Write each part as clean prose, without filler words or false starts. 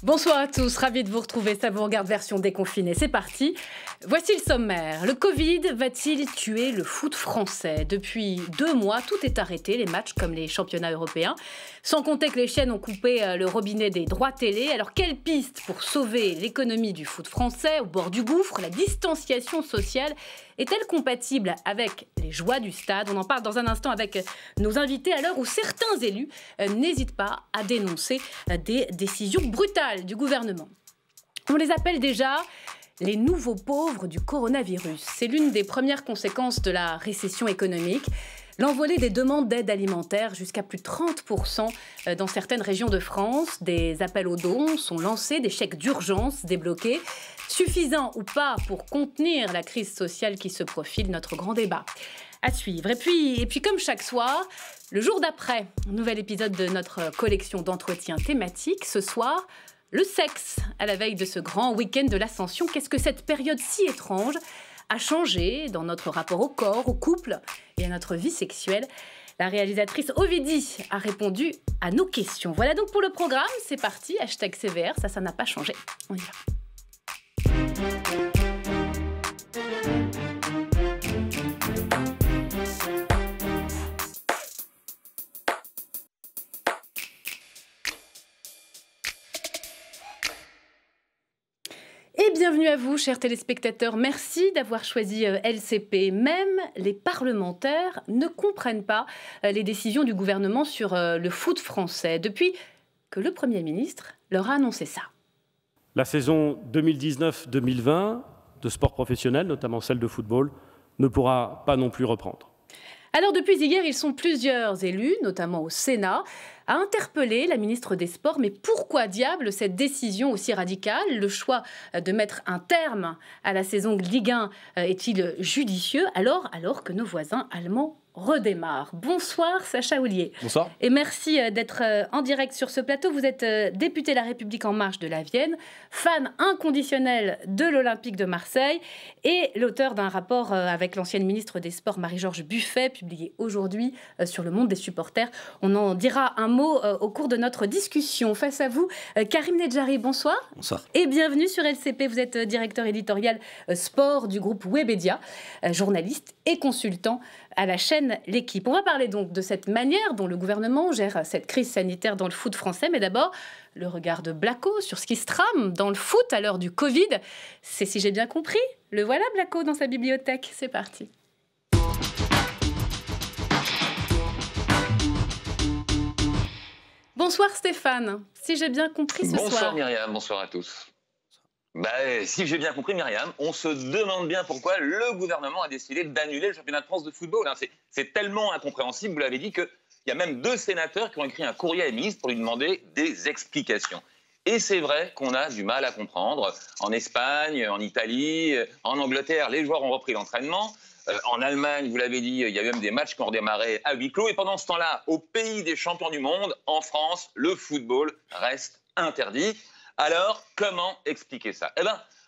Bonsoir à tous, ravi de vous retrouver, ça vous regarde version déconfinée, c'est parti. Voici le sommaire. Le Covid va-t-il tuer le foot français? Depuis 2 mois, tout est arrêté, les matchs comme les championnats européens. Sans compter que les chaînes ont coupé le robinet des droits télé. Alors quelle piste pour sauver l'économie du foot français au bord du gouffre? La distanciation sociale est-elle compatible avec les joies du stade? On en parle dans un instant avec nos invités à l'heure où certains élus n'hésitent pas à dénoncer des décisions brutales du gouvernement. On les appelle déjà les nouveaux pauvres du coronavirus. C'est l'une des premières conséquences de la récession économique. L'envolée des demandes d'aide alimentaire jusqu'à plus de 30% dans certaines régions de France. Des appels aux dons sont lancés, des chèques d'urgence débloqués. Suffisants ou pas pour contenir la crise sociale qui se profile, notre grand débat à suivre. Et puis comme chaque soir, le jour d'après, un nouvel épisode de notre collection d'entretiens thématiques. Ce soir, le sexe, à la veille de ce grand week-end de l'Ascension. Qu'est-ce que cette période si étrange a changé dans notre rapport au corps, au couple et à notre vie sexuelle? La réalisatrice Ovidie a répondu à nos questions. Voilà donc pour le programme, c'est parti, #CVR, ça n'a pas changé. On y va. Et bienvenue à vous, chers téléspectateurs. Merci d'avoir choisi LCP. Même les parlementaires ne comprennent pas les décisions du gouvernement sur le foot français, depuis que le Premier ministre leur a annoncé ça. La saison 2019-2020 de sport professionnel, notamment celle de football, ne pourra pas non plus reprendre. Alors depuis hier, ils sont plusieurs élus, notamment au Sénat, à interpeller la ministre des Sports. Mais pourquoi diable cette décision aussi radicale? Le choix de mettre un terme à la saison Ligue 1 est-il judicieux alors que nos voisins allemands redémarrent? Bonsoir Sacha Houlié. Bonsoir. Et merci d'être en direct sur ce plateau. Vous êtes député La République En Marche de la Vienne, fan inconditionnel de l'Olympique de Marseille et l'auteur d'un rapport avec l'ancienne ministre des Sports Marie-Georges Buffet, publié aujourd'hui sur Le Monde des supporters. On en dira un mot au cours de notre discussion. Face à vous, Karim Nedjari, bonsoir. Bonsoir. Et bienvenue sur LCP. Vous êtes directeur éditorial sport du groupe Webedia, journaliste et consultant à la chaîne L'Équipe. On va parler donc de cette manière dont le gouvernement gère cette crise sanitaire dans le foot français. Mais d'abord, le regard de Blacko sur ce qui se trame dans le foot à l'heure du Covid. C'est, si j'ai bien compris, le voilà Blacko dans sa bibliothèque. C'est parti. Bonsoir Stéphane, si j'ai bien compris ce soir. Bonsoir Myriam, bonsoir à tous. Si j'ai bien compris Myriam, on se demande bien pourquoi le gouvernement a décidé d'annuler le championnat de France de football. C'est tellement incompréhensible, vous l'avez dit, qu'il y a même 2 sénateurs qui ont écrit un courrier à la ministre pour lui demander des explications. Et c'est vrai qu'on a du mal à comprendre. En Espagne, en Italie, en Angleterre, les joueurs ont repris l'entraînement. En Allemagne, vous l'avez dit, il y a eu même des matchs qui ont redémarré à huis clos. Et pendant ce temps-là, au pays des champions du monde, en France, le football reste interdit. Alors, comment expliquer ça?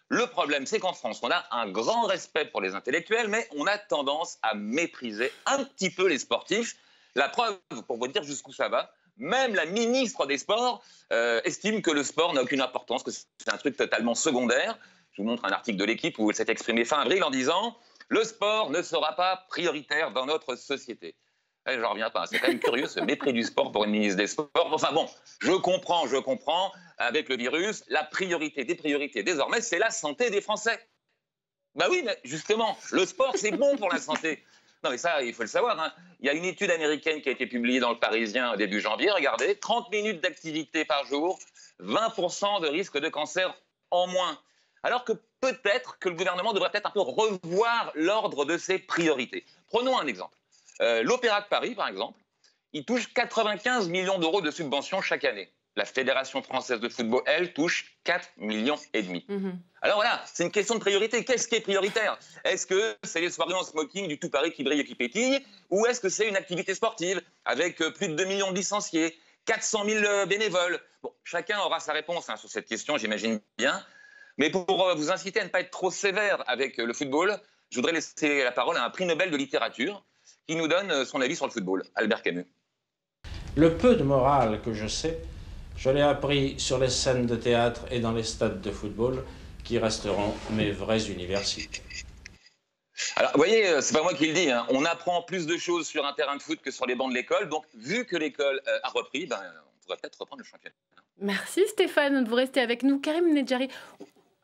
Le problème, c'est qu'en France, on a un grand respect pour les intellectuels, mais on a tendance à mépriser un petit peu les sportifs. La preuve, pour vous dire jusqu'où ça va, même la ministre des Sports estime que le sport n'a aucune importance, que c'est un truc totalement secondaire. Je vous montre un article de l'Équipe où elle s'est exprimée fin avril en disant « Le sport ne sera pas prioritaire dans notre société ». J'en reviens pas, c'est quand même curieux ce mépris du sport pour une ministre des Sports. Enfin bon, je comprends, avec le virus, la priorité des priorités désormais, c'est la santé des Français. Oui, mais justement, le sport c'est bon pour la santé. Non mais ça, il faut le savoir. Il y a une étude américaine qui a été publiée dans Le Parisien début janvier, regardez, 30 minutes d'activité par jour, 20% de risque de cancer en moins. Alors que peut-être que le gouvernement devrait peut-être un peu revoir l'ordre de ses priorités. Prenons un exemple. L'Opéra de Paris, par exemple, il touche 95 millions d'euros de subventions chaque année. La Fédération française de football, elle, touche 4,5 millions. Alors voilà, c'est une question de priorité. Qu'est-ce qui est prioritaire? Est-ce que c'est les soirées en smoking du tout Paris qui brille et qui pétille? Ou est-ce que c'est une activité sportive avec plus de 2 millions de licenciés, 400 000 bénévoles? Bon, chacun aura sa réponse sur cette question, j'imagine bien. Mais pour vous inciter à ne pas être trop sévère avec le football, je voudrais laisser la parole à un prix Nobel de littérature qui nous donne son avis sur le football, Albert Camus. Le peu de morale que je sais Je l'ai appris sur les scènes de théâtre et dans les stades de football, qui resteront mes vraies universités. Alors, vous voyez, c'est pas moi qui le dis, hein. On apprend plus de choses sur un terrain de foot que sur les bancs de l'école. Donc, vu que l'école a repris, on pourrait peut-être reprendre le championnat. Merci Stéphane, vous restez avec nous. Karim Nedjari,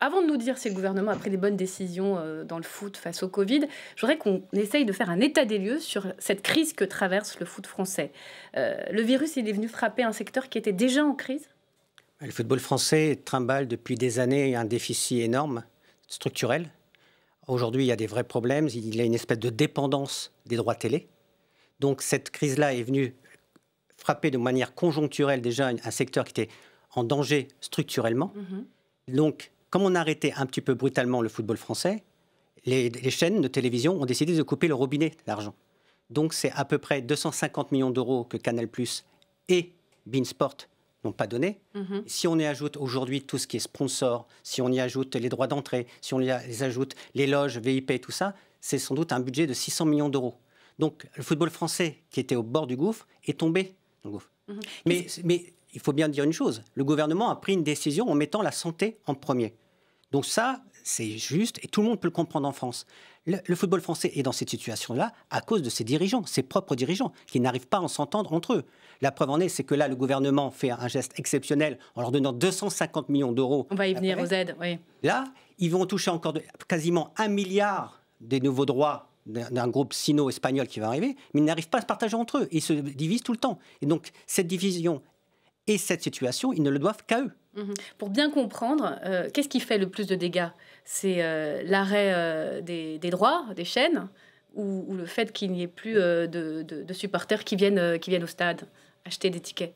avant de nous dire si le gouvernement a pris des bonnes décisions dans le foot face au Covid, je voudrais qu'on essaye de faire un état des lieux sur cette crise que traverse le foot français. Le virus, il est venu frapper un secteur qui était déjà en crise. Le football français trimballe depuis des années un déficit énorme, structurel. Aujourd'hui, il y a des vrais problèmes. Il y a une espèce de dépendance des droits télé. Donc cette crise-là est venue frapper de manière conjoncturelle déjà un secteur qui était en danger structurellement. Donc, comme on a arrêté un petit peu brutalement le football français, les chaînes de télévision ont décidé de couper le robinet d'argent. Donc c'est à peu près 250 millions d'euros que Canal+ et beIN Sport n'ont pas donné. Si on y ajoute aujourd'hui tout ce qui est sponsor, si on y ajoute les droits d'entrée, si on y ajoute les loges, VIP, tout ça, c'est sans doute un budget de 600 millions d'euros. Donc le football français, qui était au bord du gouffre, est tombé dans le gouffre. Mais il faut bien dire une chose, le gouvernement a pris une décision en mettant la santé en premier. Donc ça, c'est juste, et tout le monde peut le comprendre en France. Le football français est dans cette situation-là à cause de ses dirigeants, ses propres dirigeants, qui n'arrivent pas à s'entendre entre eux. La preuve en est, c'est que là, le gouvernement fait un geste exceptionnel en leur donnant 250 millions d'euros. On va y venir aux aides, oui. Là, ils vont toucher encore quasiment 1 milliard des nouveaux droits d'un groupe sino-espagnol qui va arriver, mais ils n'arrivent pas à se partager entre eux. Ils se divisent tout le temps. Et donc, cette division et cette situation, ils ne le doivent qu'à eux. Pour bien comprendre, qu'est-ce qui fait le plus de dégâts? C'est l'arrêt des droits, des chaînes, ou le fait qu'il n'y ait plus de supporters qui viennent au stade acheter des tickets?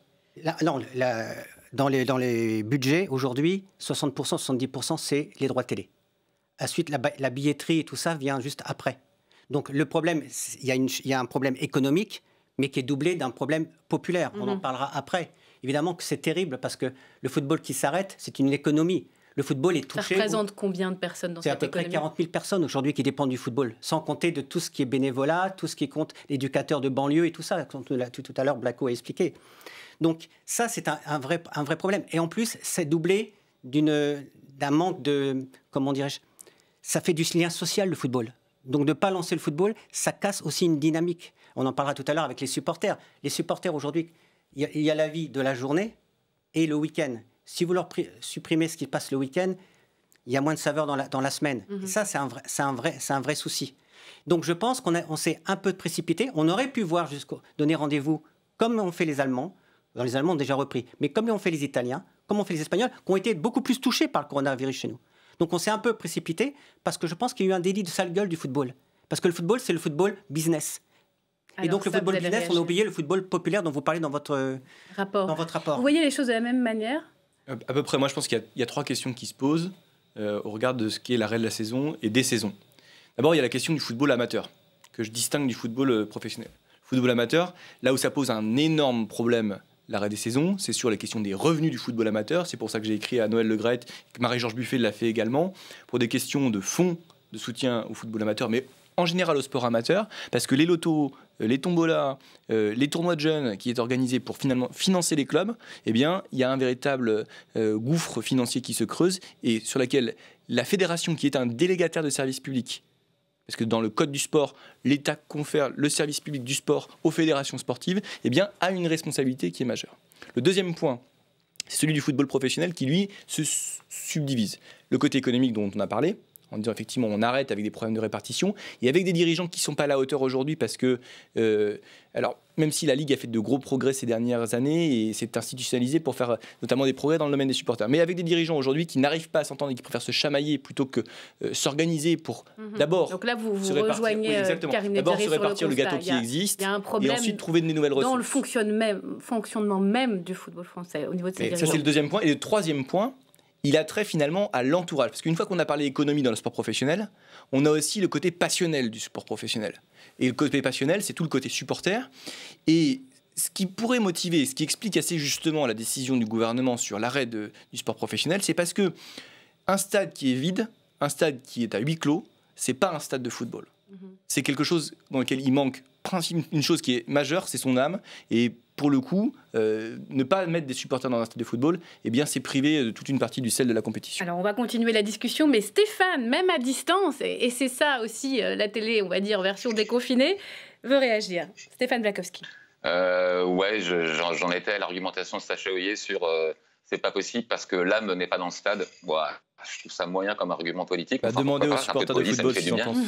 Dans les budgets, aujourd'hui, 60%, 70%, c'est les droits télé. Ensuite, la billetterie et tout ça vient juste après. Donc le problème, il y a un problème économique, mais qui est doublé d'un problème populaire. On en parlera après. Évidemment que c'est terrible parce que le football qui s'arrête, c'est une économie. Le football est touché. Ça représente combien de personnes dans cette économie? C'est à peu près 40 000 personnes aujourd'hui qui dépendent du football, sans compter de tout ce qui est bénévolat, tout ce qui compte l'éducateur de banlieue et tout ça, comme tout à l'heure Blacko a expliqué. Donc ça, c'est un vrai problème. Et en plus, c'est doublé d'un manque de, comment dirais-je, ça fait du lien social, le football. Donc de ne pas lancer le football, ça casse aussi une dynamique. On en parlera tout à l'heure avec les supporters. Les supporters aujourd'hui, il y a la vie de la journée et le week-end. Si vous leur supprimez ce qui passe le week-end, il y a moins de saveur dans la semaine. Et ça, c'est un vrai souci. Donc je pense qu'on s'est un peu précipité. On aurait pu donner rendez-vous comme ont fait les Allemands. Les Allemands ont déjà repris. Mais comme ont fait les Italiens, comme ont fait les Espagnols, qui ont été beaucoup plus touchés par le coronavirus chez nous. Donc on s'est un peu précipité parce que je pense qu'il y a eu un délit de sale gueule du football. Parce que le football, c'est le football business. Et donc le football business, on a oublié le football populaire dont vous parlez dans votre rapport. Vous voyez les choses de la même manière? À peu près. Moi, je pense qu'il y a trois questions qui se posent au regard de ce qu'est l'arrêt de la saison et des saisons. D'abord, il y a la question du football amateur, que je distingue du football professionnel. Le football amateur, là où ça pose un énorme problème, l'arrêt des saisons, c'est sur la question des revenus du football amateur. C'est pour ça que j'ai écrit à Noël Le Graët, que Marie-Georges Buffet l'a fait également, pour des questions de fonds de soutien au football amateur, mais en général au sport amateur, parce que les lotos, les tombolas, les tournois de jeunes qui est organisé pour finalement financer les clubs, eh bien, il y a un véritable gouffre financier qui se creuse et sur laquelle la fédération, qui est un délégataire de service public, parce que dans le code du sport, l'État confère le service public du sport aux fédérations sportives, eh bien, a une responsabilité qui est majeure. Le deuxième point, c'est celui du football professionnel qui, lui, se subdivise. Le côté économique dont on a parlé, en disant effectivement on arrête avec des problèmes de répartition et avec des dirigeants qui ne sont pas à la hauteur aujourd'hui parce que, alors même si la Ligue a fait de gros progrès ces dernières années et s'est institutionnalisée pour faire notamment des progrès dans le domaine des supporters, mais avec des dirigeants aujourd'hui qui n'arrivent pas à s'entendre et qui préfèrent se chamailler plutôt que s'organiser pour d'abord donc là vous Karim rejoignez Nedjari d'abord se répartir le gâteau qui existe et ensuite trouver de nouvelles ressources. Dans le fonctionnement même du football français au niveau de ces dirigeants. Ça c'est le deuxième point. Et le troisième point, il a trait finalement à l'entourage. Parce qu'une fois qu'on a parlé économie dans le sport professionnel, on a aussi le côté passionnel du sport professionnel. Et le côté passionnel, c'est tout le côté supporter. Et ce qui pourrait motiver, ce qui explique assez justement la décision du gouvernement sur l'arrêt du sport professionnel, c'est parce que un stade qui est vide, un stade qui est à huis clos, c'est pas un stade de football. C'est quelque chose dans lequel il manque une chose qui est majeure, c'est son âme. Et pour le coup, ne pas mettre des supporters dans un stade de football, eh bien, c'est priver de toute une partie du sel de la compétition. Alors, on va continuer la discussion, mais Stéphane, même à distance, et c'est ça aussi, la télé, on va dire, version déconfinée, veut réagir. Stéphane Blakowski. Ouais, j'en étais à l'argumentation de Sacha Oyer sur c'est pas possible parce que l'âme n'est pas dans le stade. Bon, je trouve ça moyen comme argument politique. Bah, demandez aux supporters de football ce qu'ils en pensent.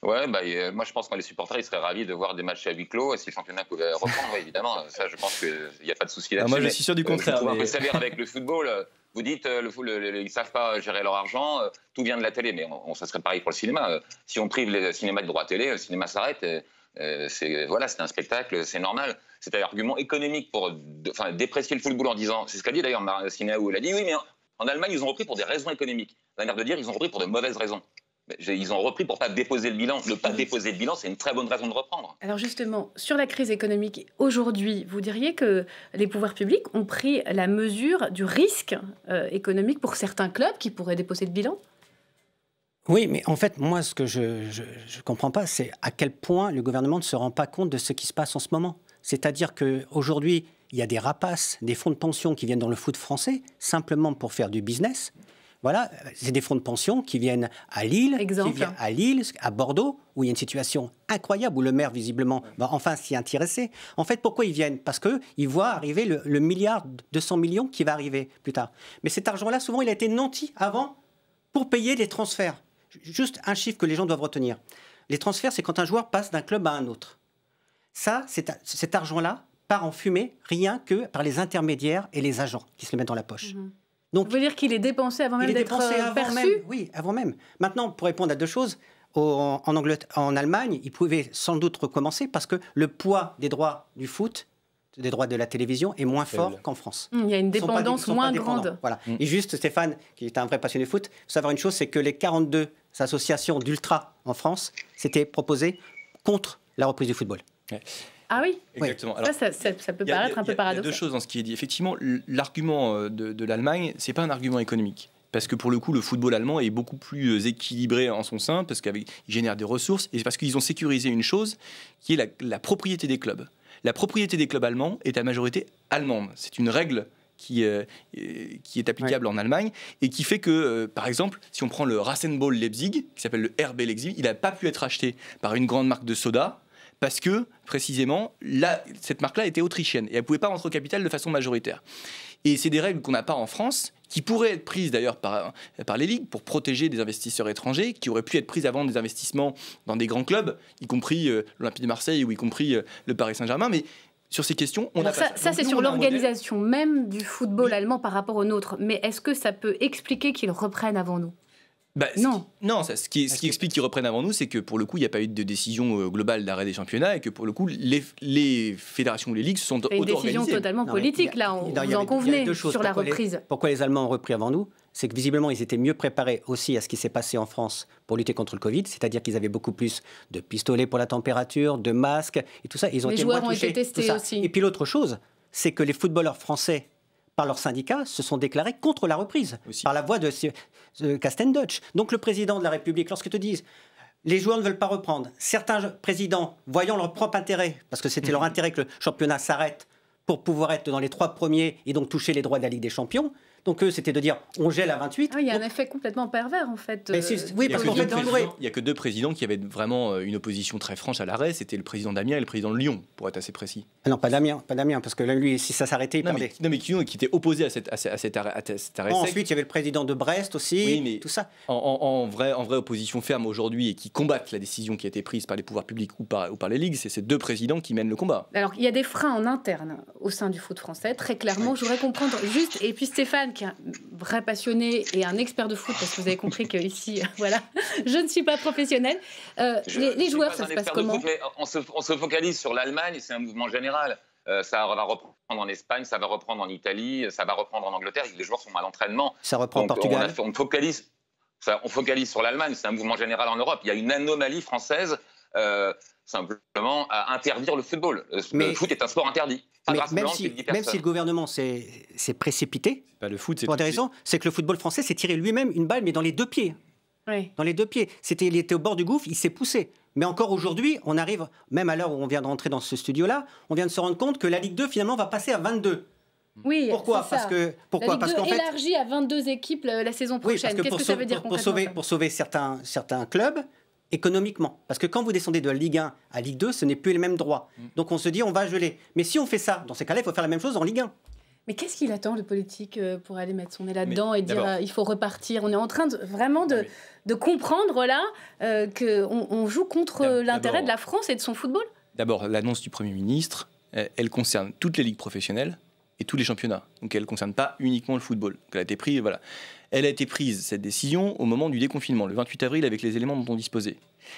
Ouais, moi je pense que les supporters ils seraient ravis de voir des matchs à huis clos et si le championnat pouvait reprendre, ouais, évidemment. Ça, je pense qu'il n'y a pas de souci là-dessus. Moi, je suis sûr du contraire. Je trouve un peu sévère avec le football. Vous dites, ils ne savent pas gérer leur argent, tout vient de la télé, mais ça serait pareil pour le cinéma. Si on prive le cinéma de droit télé, le cinéma s'arrête. C'est un spectacle, c'est normal. C'est un argument économique pour déprécier le football en disant, c'est ce qu'a dit d'ailleurs Sinéaou, il a dit oui, mais en Allemagne, ils ont repris pour des raisons économiques. La manière de dire, ils ont repris pour de mauvaises raisons. Ils ont repris pour ne pas déposer le bilan. Ne pas déposer le bilan, c'est une très bonne raison de reprendre. Alors justement, sur la crise économique, aujourd'hui, vous diriez que les pouvoirs publics ont pris la mesure du risque économique pour certains clubs qui pourraient déposer le bilan ? Oui, mais en fait, moi, ce que je ne comprends pas, c'est à quel point le gouvernement ne se rend pas compte de ce qui se passe en ce moment. C'est-à-dire qu'aujourd'hui, il y a des rapaces, des fonds de pension qui viennent dans le foot français, simplement pour faire du business. Voilà, c'est des fonds de pension qui viennent à Lille, à Bordeaux, où il y a une situation incroyable, où le maire, visiblement, va enfin s'y intéresser. En fait, pourquoi ils viennent ? Parce qu'ils voient arriver le milliard 200 millions qui va arriver plus tard. Mais cet argent-là, souvent, il a été nanti avant pour payer les transferts. Juste un chiffre que les gens doivent retenir. Les transferts, c'est quand un joueur passe d'un club à un autre. Ça, cet argent-là part en fumée rien que par les intermédiaires et les agents qui se le mettent dans la poche. Donc, vous voulez dire qu'il est dépensé avant même d'être perçu ? Oui, avant même. Maintenant, pour répondre à deux choses, en Allemagne, ils pouvaient sans doute recommencer parce que le poids des droits du foot, des droits de la télévision, est moins fort qu'en France. Il y a une dépendance moins grande. Voilà. Et juste, Stéphane, qui est un vrai passionné de foot, il faut savoir une chose, c'est que les 42 associations d'ultra en France s'étaient proposées contre la reprise du football. Ouais. Ah oui, exactement. Alors, ça peut paraître un peu paradoxal. Il y a deux choses dans ce qui est dit. Effectivement, l'argument de l'Allemagne, c'est pas un argument économique. Parce que pour le coup, le football allemand est beaucoup plus équilibré en son sein, parce qu'il génère des ressources, et parce qu'ils ont sécurisé une chose, qui est la propriété des clubs. La propriété des clubs allemands est à majorité allemande. C'est une règle qui est applicable en Allemagne et qui fait que, par exemple, si on prend le Rasenball Leipzig, qui s'appelle le RB Leipzig, il n'a pas pu être acheté par une grande marque de soda parce que, précisément, cette marque-là était autrichienne et elle ne pouvait pas rentrer au capital de façon majoritaire. Et c'est des règles qu'on n'a pas en France, qui pourraient être prises d'ailleurs par les ligues pour protéger des investisseurs étrangers, qui auraient pu être prises avant des investissements dans des grands clubs, y compris l'Olympique de Marseille ou y compris le Paris Saint-Germain. Mais sur ces questions, on a pas ça. C'est sur l'organisation même du football allemand par rapport au nôtre. Mais est-ce que ça peut expliquer qu'ils reprennent avant nous ? Non. Ce qui explique qu'ils reprennent avant nous, c'est que pour le coup, il n'y a pas eu de décision globale d'arrêt des championnats et que pour le coup, les fédérations ou les ligues se sont auto-organisées. C'est une décision totalement politique, là, vous en convenez, sur la reprise. Pourquoi les Allemands ont repris avant nous ? C'est que visiblement, ils étaient mieux préparés aussi à ce qui s'est passé en France pour lutter contre le Covid, c'est-à-dire qu'ils avaient beaucoup plus de pistolets pour la température, de masques et tout ça. Ils ont les été joueurs moins touchés, ont été testés aussi. Et puis l'autre chose, c'est que les footballeurs français, par leurs syndicats, se sont déclarés contre la reprise, par la voix de Castendutch. Donc le président de la République, lorsqu'ils te disent les joueurs ne veulent pas reprendre, certains présidents, voyant leur propre intérêt, parce que c'était leur intérêt que le championnat s'arrête pour pouvoir être dans les 3 premiers et donc toucher les droits de la Ligue des Champions. Donc eux, c'était de dire on gèle à 28. Il y a un effet complètement pervers en fait. Oui, parce qu'en fait, il n'y a que 2 présidents qui avaient vraiment une opposition très franche à l'arrêt. C'était le président d'Amiens et le président de Lyon, pour être assez précis. Ah non, pas Damien, parce que là, lui, si ça s'arrêtait, il perdait. Mais qui était opposé à cet arrêt. Ensuite, il y avait le président de Brest aussi, mais tout ça. En vraie opposition ferme aujourd'hui et qui combattent la décision qui a été prise par les pouvoirs publics ou par les ligues, c'est ces 2 présidents qui mènent le combat. Alors, il y a des freins en interne au sein du foot français, très clairement. Je voudrais comprendre juste, et puis Stéphane, qui est un vrai passionné et un expert de foot, parce que vous avez compris qu'ici, voilà, je ne suis pas professionnelle. Les joueurs, ça se passe comment ? Mais on se focalise sur l'Allemagne, c'est un mouvement général. Ça va reprendre en Espagne, ça va reprendre en Italie, ça va reprendre en Angleterre. Les joueurs sont à l'entraînement. Ça reprend en Portugal. On focalise sur l'Allemagne, c'est un mouvement général en Europe. Il y a une anomalie française, simplement, à interdire le football. Le foot est un sport interdit. Même si le gouvernement s'est précipité, pas le foot, pour des raisons, c'est que le football français s'est tiré lui-même une balle, mais dans les 2 pieds. Oui. Dans les 2 pieds. Il était au bord du gouffre, il s'est poussé. Mais encore aujourd'hui, on arrive, même à l'heure où on vient de rentrer dans ce studio-là, on vient de se rendre compte que la Ligue 2, finalement, va passer à 22. Oui, pourquoi? Parce que pourquoi? La Ligue 2 Parce qu'en fait, élargie à 22 équipes la saison prochaine. Qu'est-ce que ça veut dire concrètement? Pour sauver certains clubs économiquement. Parce que quand vous descendez de la Ligue 1 à Ligue 2, ce n'est plus les mêmes droits. Donc on se dit, on va geler. Mais si on fait ça, dans ces cas-là, il faut faire la même chose en Ligue 1. Mais qu'est-ce qu'il attend, le politique, pour aller mettre son nez là-dedans et dire il faut repartir? On est en train de comprendre là qu'on joue contre l'intérêt de la France et de son football. D'abord, l'annonce du Premier ministre, elle concerne toutes les ligues professionnelles et tous les championnats. Donc elle ne concerne pas uniquement le football. Donc, elle a été prise, cette décision, au moment du déconfinement, le 28 avril, avec les éléments dont on disposait.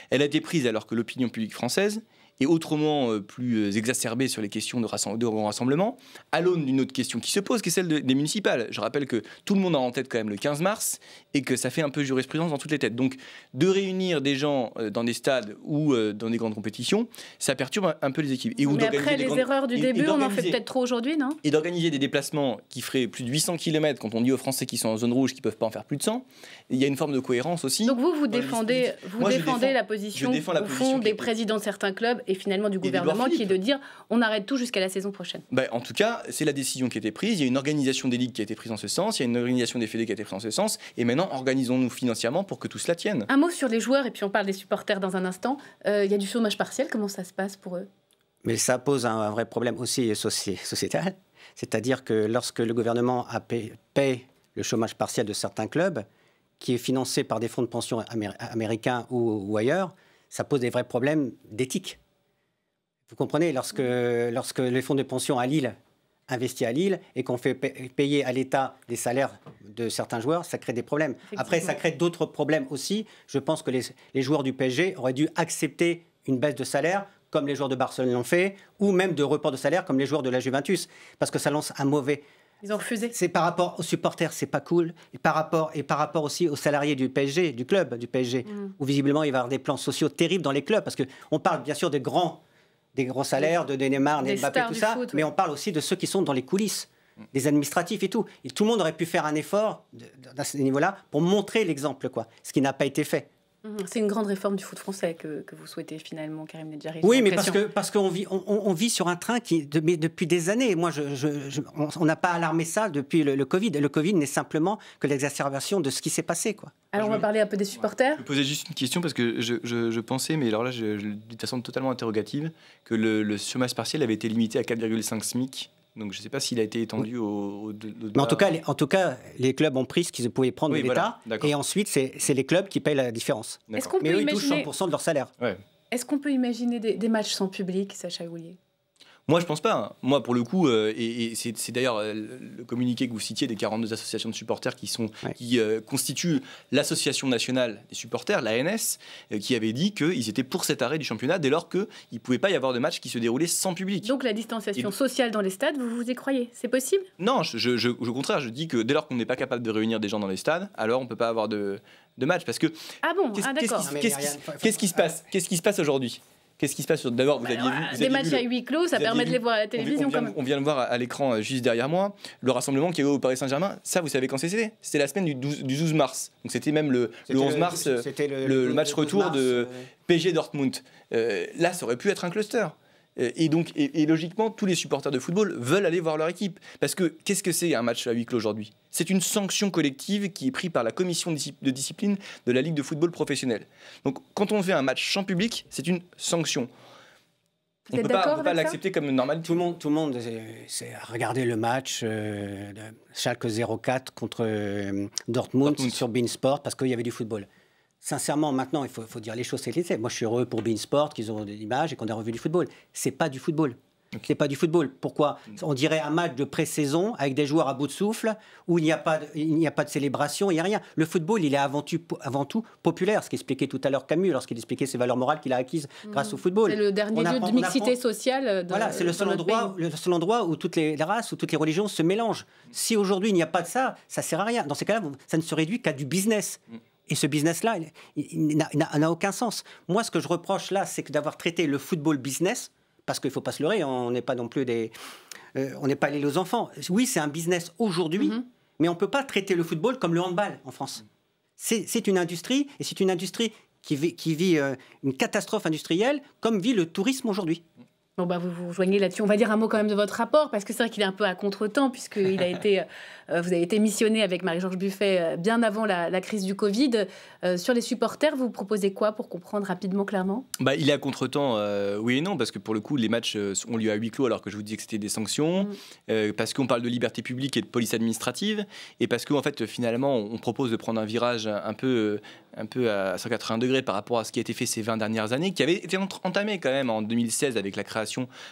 Elle a été prise alors que l'opinion publique française est autrement plus exacerbée sur les questions de rassemblement, à l'aune d'une autre question qui se pose, qui est celle des municipales. Je rappelle que tout le monde a en tête quand même le 15 mars et que ça fait un peu jurisprudence dans toutes les têtes. Donc, de réunir des gens dans des stades ou dans des grandes compétitions, ça perturbe un peu les équipes. Mais après les erreurs du début, on en fait peut-être trop aujourd'hui, non? Et d'organiser des déplacements qui feraient plus de 800 km, quand on dit aux Français qui sont en zone rouge qu'ils ne peuvent pas en faire plus de 100, il y a une forme de cohérence aussi. Donc vous défendez la position, au fond, des présidents de certains clubs et finalement du gouvernement, qui est de dire on arrête tout jusqu'à la saison prochaine. En tout cas, c'est la décision qui a été prise. Il y a une organisation des ligues qui a été prise en ce sens, il y a une organisation des fédés qui a été prise en ce sens, et maintenant organisons-nous financièrement pour que tout cela tienne. Un mot sur les joueurs, et puis on parle des supporters dans un instant. Il y a du chômage partiel, comment ça se passe pour eux? Mais ça pose un vrai problème aussi sociétal, c'est-à-dire que lorsque le gouvernement paie le chômage partiel de certains clubs, qui est financé par des fonds de pension américains ou ailleurs, ça pose des vrais problèmes d'éthique. Vous comprenez, lorsque les fonds de pension à Lille investissent à Lille et qu'on fait payer à l'État des salaires de certains joueurs, ça crée des problèmes. Après, ça crée d'autres problèmes aussi. Je pense que les joueurs du PSG auraient dû accepter une baisse de salaire, comme les joueurs de Barcelone l'ont fait, ou même de report de salaire, comme les joueurs de la Juventus, parce que ça lance un mauvais... Ils ont refusé. C'est par rapport aux supporters, c'est pas cool. Et par rapport aussi aux salariés du PSG, du club du PSG, où visiblement il va y avoir des plans sociaux terribles dans les clubs, parce qu'on parle bien sûr des gros salaires, de Neymar, de Mbappé, tout ça, mais on parle aussi de ceux qui sont dans les coulisses, des administratifs et tout. Et tout le monde aurait pu faire un effort à ce niveau-là pour montrer l'exemple, ce qui n'a pas été fait. C'est une grande réforme du foot français que vous souhaitez finalement, Karim Nedjari. Oui, mais parce qu'on vit sur un train qui, depuis des années, moi, on n'a pas alarmé ça depuis le Covid. Le Covid n'est simplement que l'exacerbation de ce qui s'est passé, Alors on va parler un peu des supporters. Je posais juste une question parce que je pensais, mais alors là, je le dis de façon totalement interrogative, que le chômage partiel avait été limité à 4,5 SMIC. Donc je ne sais pas s'il a été étendu au mais en tout cas, les clubs ont pris ce qu'ils pouvaient prendre de l'État. Et ensuite, c'est les clubs qui payent la différence. Mais eux, ils touchent 100% de leur salaire. Ouais. Est-ce qu'on peut imaginer des matchs sans public, Sacha Houlier? Moi, je pense pas. Moi, pour le coup, et c'est d'ailleurs le communiqué que vous citiez des 42 associations de supporters qui constituent l'association nationale des supporters, l'ANS, qui avait dit qu'ils étaient pour cet arrêt du championnat dès lors qu'il ne pouvait pas y avoir de match qui se déroulait sans public. Donc la distanciation sociale dans les stades, vous y croyez? C'est possible? Non, au contraire, je dis que dès lors qu'on n'est pas capable de réunir des gens dans les stades, alors on ne peut pas avoir de match. Parce que d'accord. Qu'est-ce qui se passe aujourd'hui? Qu'est-ce qui se passe? D'abord, vous aviez vu... Des matchs à huis clos, ça permet de les voir à la télévision quand même. On vient de voir à l'écran juste derrière moi le rassemblement qui est au Paris Saint-Germain. Ça, vous savez quand c'était? C'était la semaine du 12 mars. Donc c'était même le 11 mars, le match retour de PSG Dortmund. Là, ça aurait pu être un cluster. Et logiquement, tous les supporters de football veulent aller voir leur équipe. Parce que qu'est-ce que c'est un match à huis clos aujourd'hui? C'est une sanction collective qui est prise par la commission de discipline de la Ligue de football professionnelle. Donc quand on fait un match sans public, c'est une sanction. On ne peut pas l'accepter comme normal. Tout le monde c'est regarder le match de Schalke 04 contre Dortmund sur beIN Sport parce qu'il y avait du football. Sincèrement, maintenant, il faut dire les choses telles qu'elles sont. Moi, je suis heureux pour beIN Sport, qu'ils ont des images et qu'on a revu du football. C'est pas du football. Okay. C'est pas du football. Pourquoi? On dirait un match de pré-saison avec des joueurs à bout de souffle où il n'y a pas de célébration, il n'y a rien. Le football, il est avant tout populaire. Ce qu'expliquait tout à l'heure Camus lorsqu'il expliquait ses valeurs morales qu'il a acquises grâce au football. C'est le dernier lieu de mixité sociale. Voilà, c'est le seul endroit où toutes les races, où toutes les religions se mélangent. Si aujourd'hui il n'y a pas de ça, ça sert à rien. Dans ces cas-là, ça ne se réduit qu'à du business. Et ce business-là, il n'a aucun sens. Moi, ce que je reproche là, c'est d'avoir traité le football business, parce qu'il ne faut pas se leurrer, on n'est pas non plus on n'est pas allé aux enfants. Oui, c'est un business aujourd'hui, mais on ne peut pas traiter le football comme le handball en France. C'est une industrie, et c'est une industrie qui vit une catastrophe industrielle comme vit le tourisme aujourd'hui. Bon, bah, vous vous rejoignez là-dessus. On va dire un mot quand même de votre rapport, parce que c'est vrai qu'il est un peu à contre-temps, puisqu'il a été, vous avez été missionné avec Marie-Georges Buffet bien avant la crise du Covid. Sur les supporters, vous proposez quoi pour comprendre rapidement, clairement ? Il est à contre-temps, oui et non, parce que pour le coup, les matchs ont lieu à huis clos, alors que je vous disais que c'était des sanctions, parce qu'on parle de liberté publique et de police administrative, et parce qu'en fait, finalement, on propose de prendre un virage un peu à 180 degrés par rapport à ce qui a été fait ces 20 dernières années, qui avait été entamé quand même en 2016 avec la création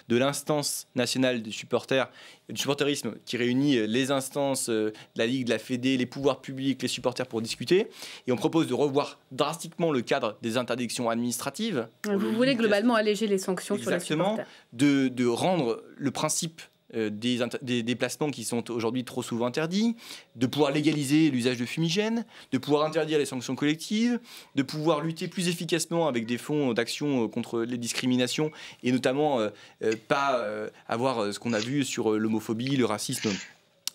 de l'instance nationale du supporterisme qui réunit les instances de la Ligue, de la Fédé, les pouvoirs publics, les supporters pour discuter. Et on propose de revoir drastiquement le cadre des interdictions administratives. Vous voulez globalement alléger les sanctions sur les supporters. De rendre le principe des déplacements qui sont aujourd'hui trop souvent interdits, de pouvoir légaliser l'usage de fumigènes, de pouvoir interdire les sanctions collectives, de pouvoir lutter plus efficacement avec des fonds d'action contre les discriminations et notamment pas avoir ce qu'on a vu sur l'homophobie, le racisme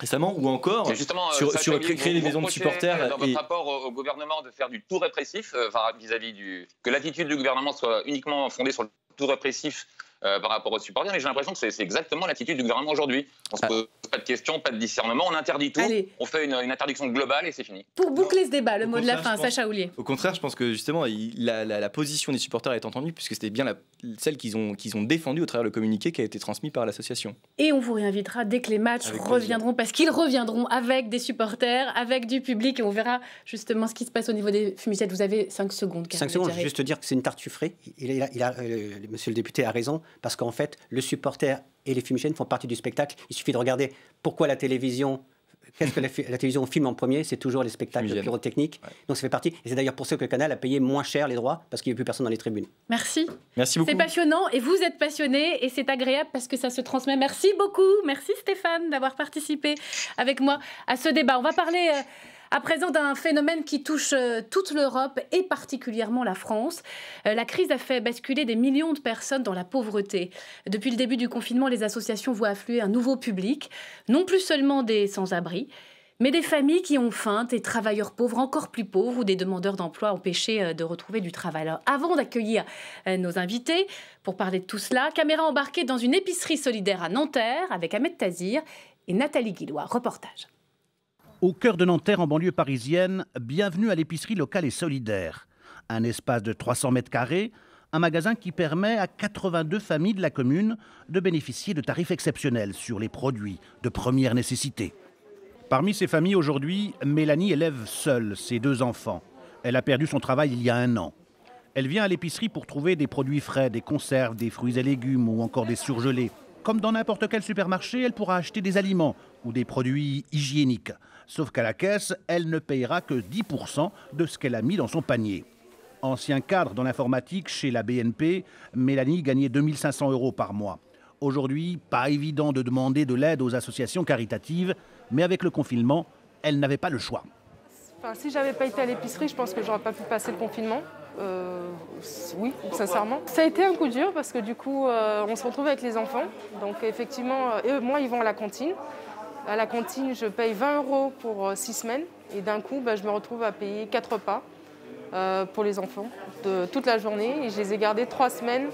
récemment, ou encore sur créer les maisons de supporters. Dans votre rapport au gouvernement de faire du tout répressif, vis-à-vis que l'attitude du gouvernement soit uniquement fondée sur le tout répressif par rapport aux supporters, mais j'ai l'impression que c'est exactement l'attitude du gouvernement aujourd'hui. On ne se pose pas de questions, pas de discernement, on interdit tout, on fait une interdiction globale et c'est fini. Pour boucler ce débat, le mot de la fin, Sacha Houlié. Au contraire, je pense que justement, la position des supporters est entendue, puisque c'était bien celle qu'ils ont défendue au travers le communiqué qui a été transmis par l'association. Et on vous réinvitera dès que les matchs reviendront, parce qu'ils reviendront avec des supporters, avec du public, et on verra justement ce qui se passe au niveau des fumigènes. Vous avez 5 secondes. 5 secondes, je vais juste te dire que c'est une tartufferie. Monsieur le député a raison, parce qu'en fait, le supporter et les fumigènes font partie du spectacle. Il suffit de regarder pourquoi la télévision... Qu'est-ce que la télévision filme en premier? C'est toujours les spectacles pyrotechniques. Ouais. Donc ça fait partie. Et c'est d'ailleurs pour ça que le Canal a payé moins cher les droits, parce qu'il n'y a plus personne dans les tribunes. Merci. Merci beaucoup. C'est passionnant et vous êtes passionné et c'est agréable parce que ça se transmet. Merci beaucoup. Merci Stéphane d'avoir participé avec moi à ce débat. On va parler... à présent d'un phénomène qui touche toute l'Europe et particulièrement la France. La crise a fait basculer des millions de personnes dans la pauvreté. Depuis le début du confinement, les associations voient affluer un nouveau public, non plus seulement des sans-abri, mais des familles qui ont faim, des travailleurs pauvres encore plus pauvres ou des demandeurs d'emploi empêchés de retrouver du travail. Alors, avant d'accueillir nos invités pour parler de tout cela, caméra embarquée dans une épicerie solidaire à Nanterre avec Ahmed Tazir et Nathalie Guillois. Reportage. Au cœur de Nanterre, en banlieue parisienne, bienvenue à l'épicerie locale et solidaire. Un espace de 300 mètres carrés, un magasin qui permet à 82 familles de la commune de bénéficier de tarifs exceptionnels sur les produits de première nécessité. Parmi ces familles aujourd'hui, Mélanie élève seule ses 2 enfants. Elle a perdu son travail il y a 1 an. Elle vient à l'épicerie pour trouver des produits frais, des conserves, des fruits et légumes ou encore des surgelés. Comme dans n'importe quel supermarché, elle pourra acheter des aliments ou des produits hygiéniques. Sauf qu'à la caisse, elle ne payera que 10% de ce qu'elle a mis dans son panier. Ancien cadre dans l'informatique chez la BNP, Mélanie gagnait 2 500 € par mois. Aujourd'hui, pas évident de demander de l'aide aux associations caritatives, mais avec le confinement, elle n'avait pas le choix. Si j'avais pas été à l'épicerie, je pense que j'aurais pas pu passer le confinement. Oui, sincèrement. Ça a été un coup dur parce que du coup, on se retrouve avec les enfants. Donc effectivement, moi, ils vont à la cantine. À la cantine, je paye 20 € pour 6 semaines. Et d'un coup, je me retrouve à payer 4 repas pour les enfants de toute la journée. Et je les ai gardés 3 semaines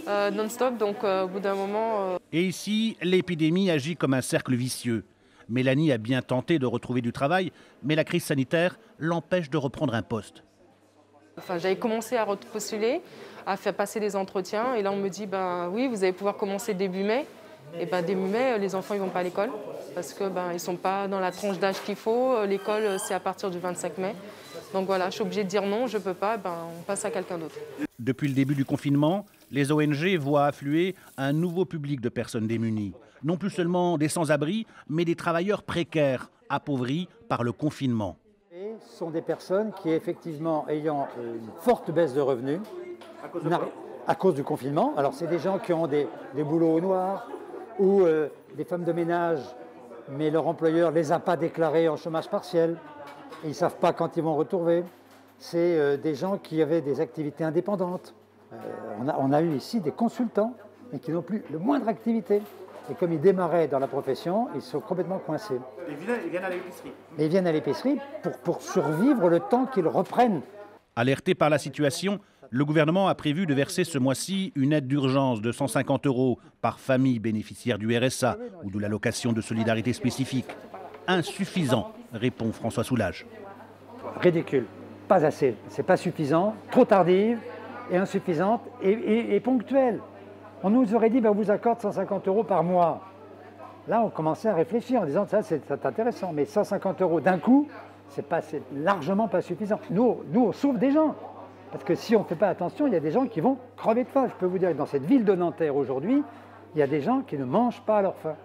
non-stop. Donc au bout d'un moment... Et ici, l'épidémie agit comme un cercle vicieux. Mélanie a bien tenté de retrouver du travail, mais la crise sanitaire l'empêche de reprendre un poste. J'avais commencé à repostuler, à faire passer des entretiens. Et là, on me dit, oui, vous allez pouvoir commencer début mai. Et début mai, les enfants ne vont pas à l'école parce qu'ils ne sont pas dans la tranche d'âge qu'il faut. L'école, c'est à partir du 25 mai. Donc voilà, je suis obligée de dire non, je ne peux pas, on passe à quelqu'un d'autre. Depuis le début du confinement, les ONG voient affluer un nouveau public de personnes démunies. Non plus seulement des sans-abri, mais des travailleurs précaires, appauvris par le confinement. Ce sont des personnes qui, effectivement, ayant une forte baisse de revenus, à cause du confinement. Alors, c'est des gens qui ont des boulots au noir ou des femmes de ménage, mais leur employeur ne les a pas déclarés en chômage partiel. Ils ne savent pas quand ils vont retrouver. C'est des gens qui avaient des activités indépendantes. On a eu ici des consultants, mais qui n'ont plus le moindre activité. Et comme ils démarraient dans la profession, ils sont complètement coincés. Ils viennent à l'épicerie. Mais ils viennent à l'épicerie pour survivre le temps qu'ils reprennent. Alerté par la situation, le gouvernement a prévu de verser ce mois-ci une aide d'urgence de 150 € par famille bénéficiaire du RSA ou de l'allocation de solidarité spécifique. Insuffisant, répond François Soulages. Ridicule, pas assez, c'est pas suffisant, trop tardive et insuffisante et ponctuelle. On nous aurait dit, on vous accorde 150 € par mois. Là, on commençait à réfléchir en disant, ça c'est intéressant, mais 150 € d'un coup, c'est largement pas suffisant. Nous, on sauve des gens. Parce que si on ne fait pas attention, il y a des gens qui vont crever de faim. Je peux vous dire que dans cette ville de Nanterre aujourd'hui, il y a des gens qui ne mangent pas à leur faim.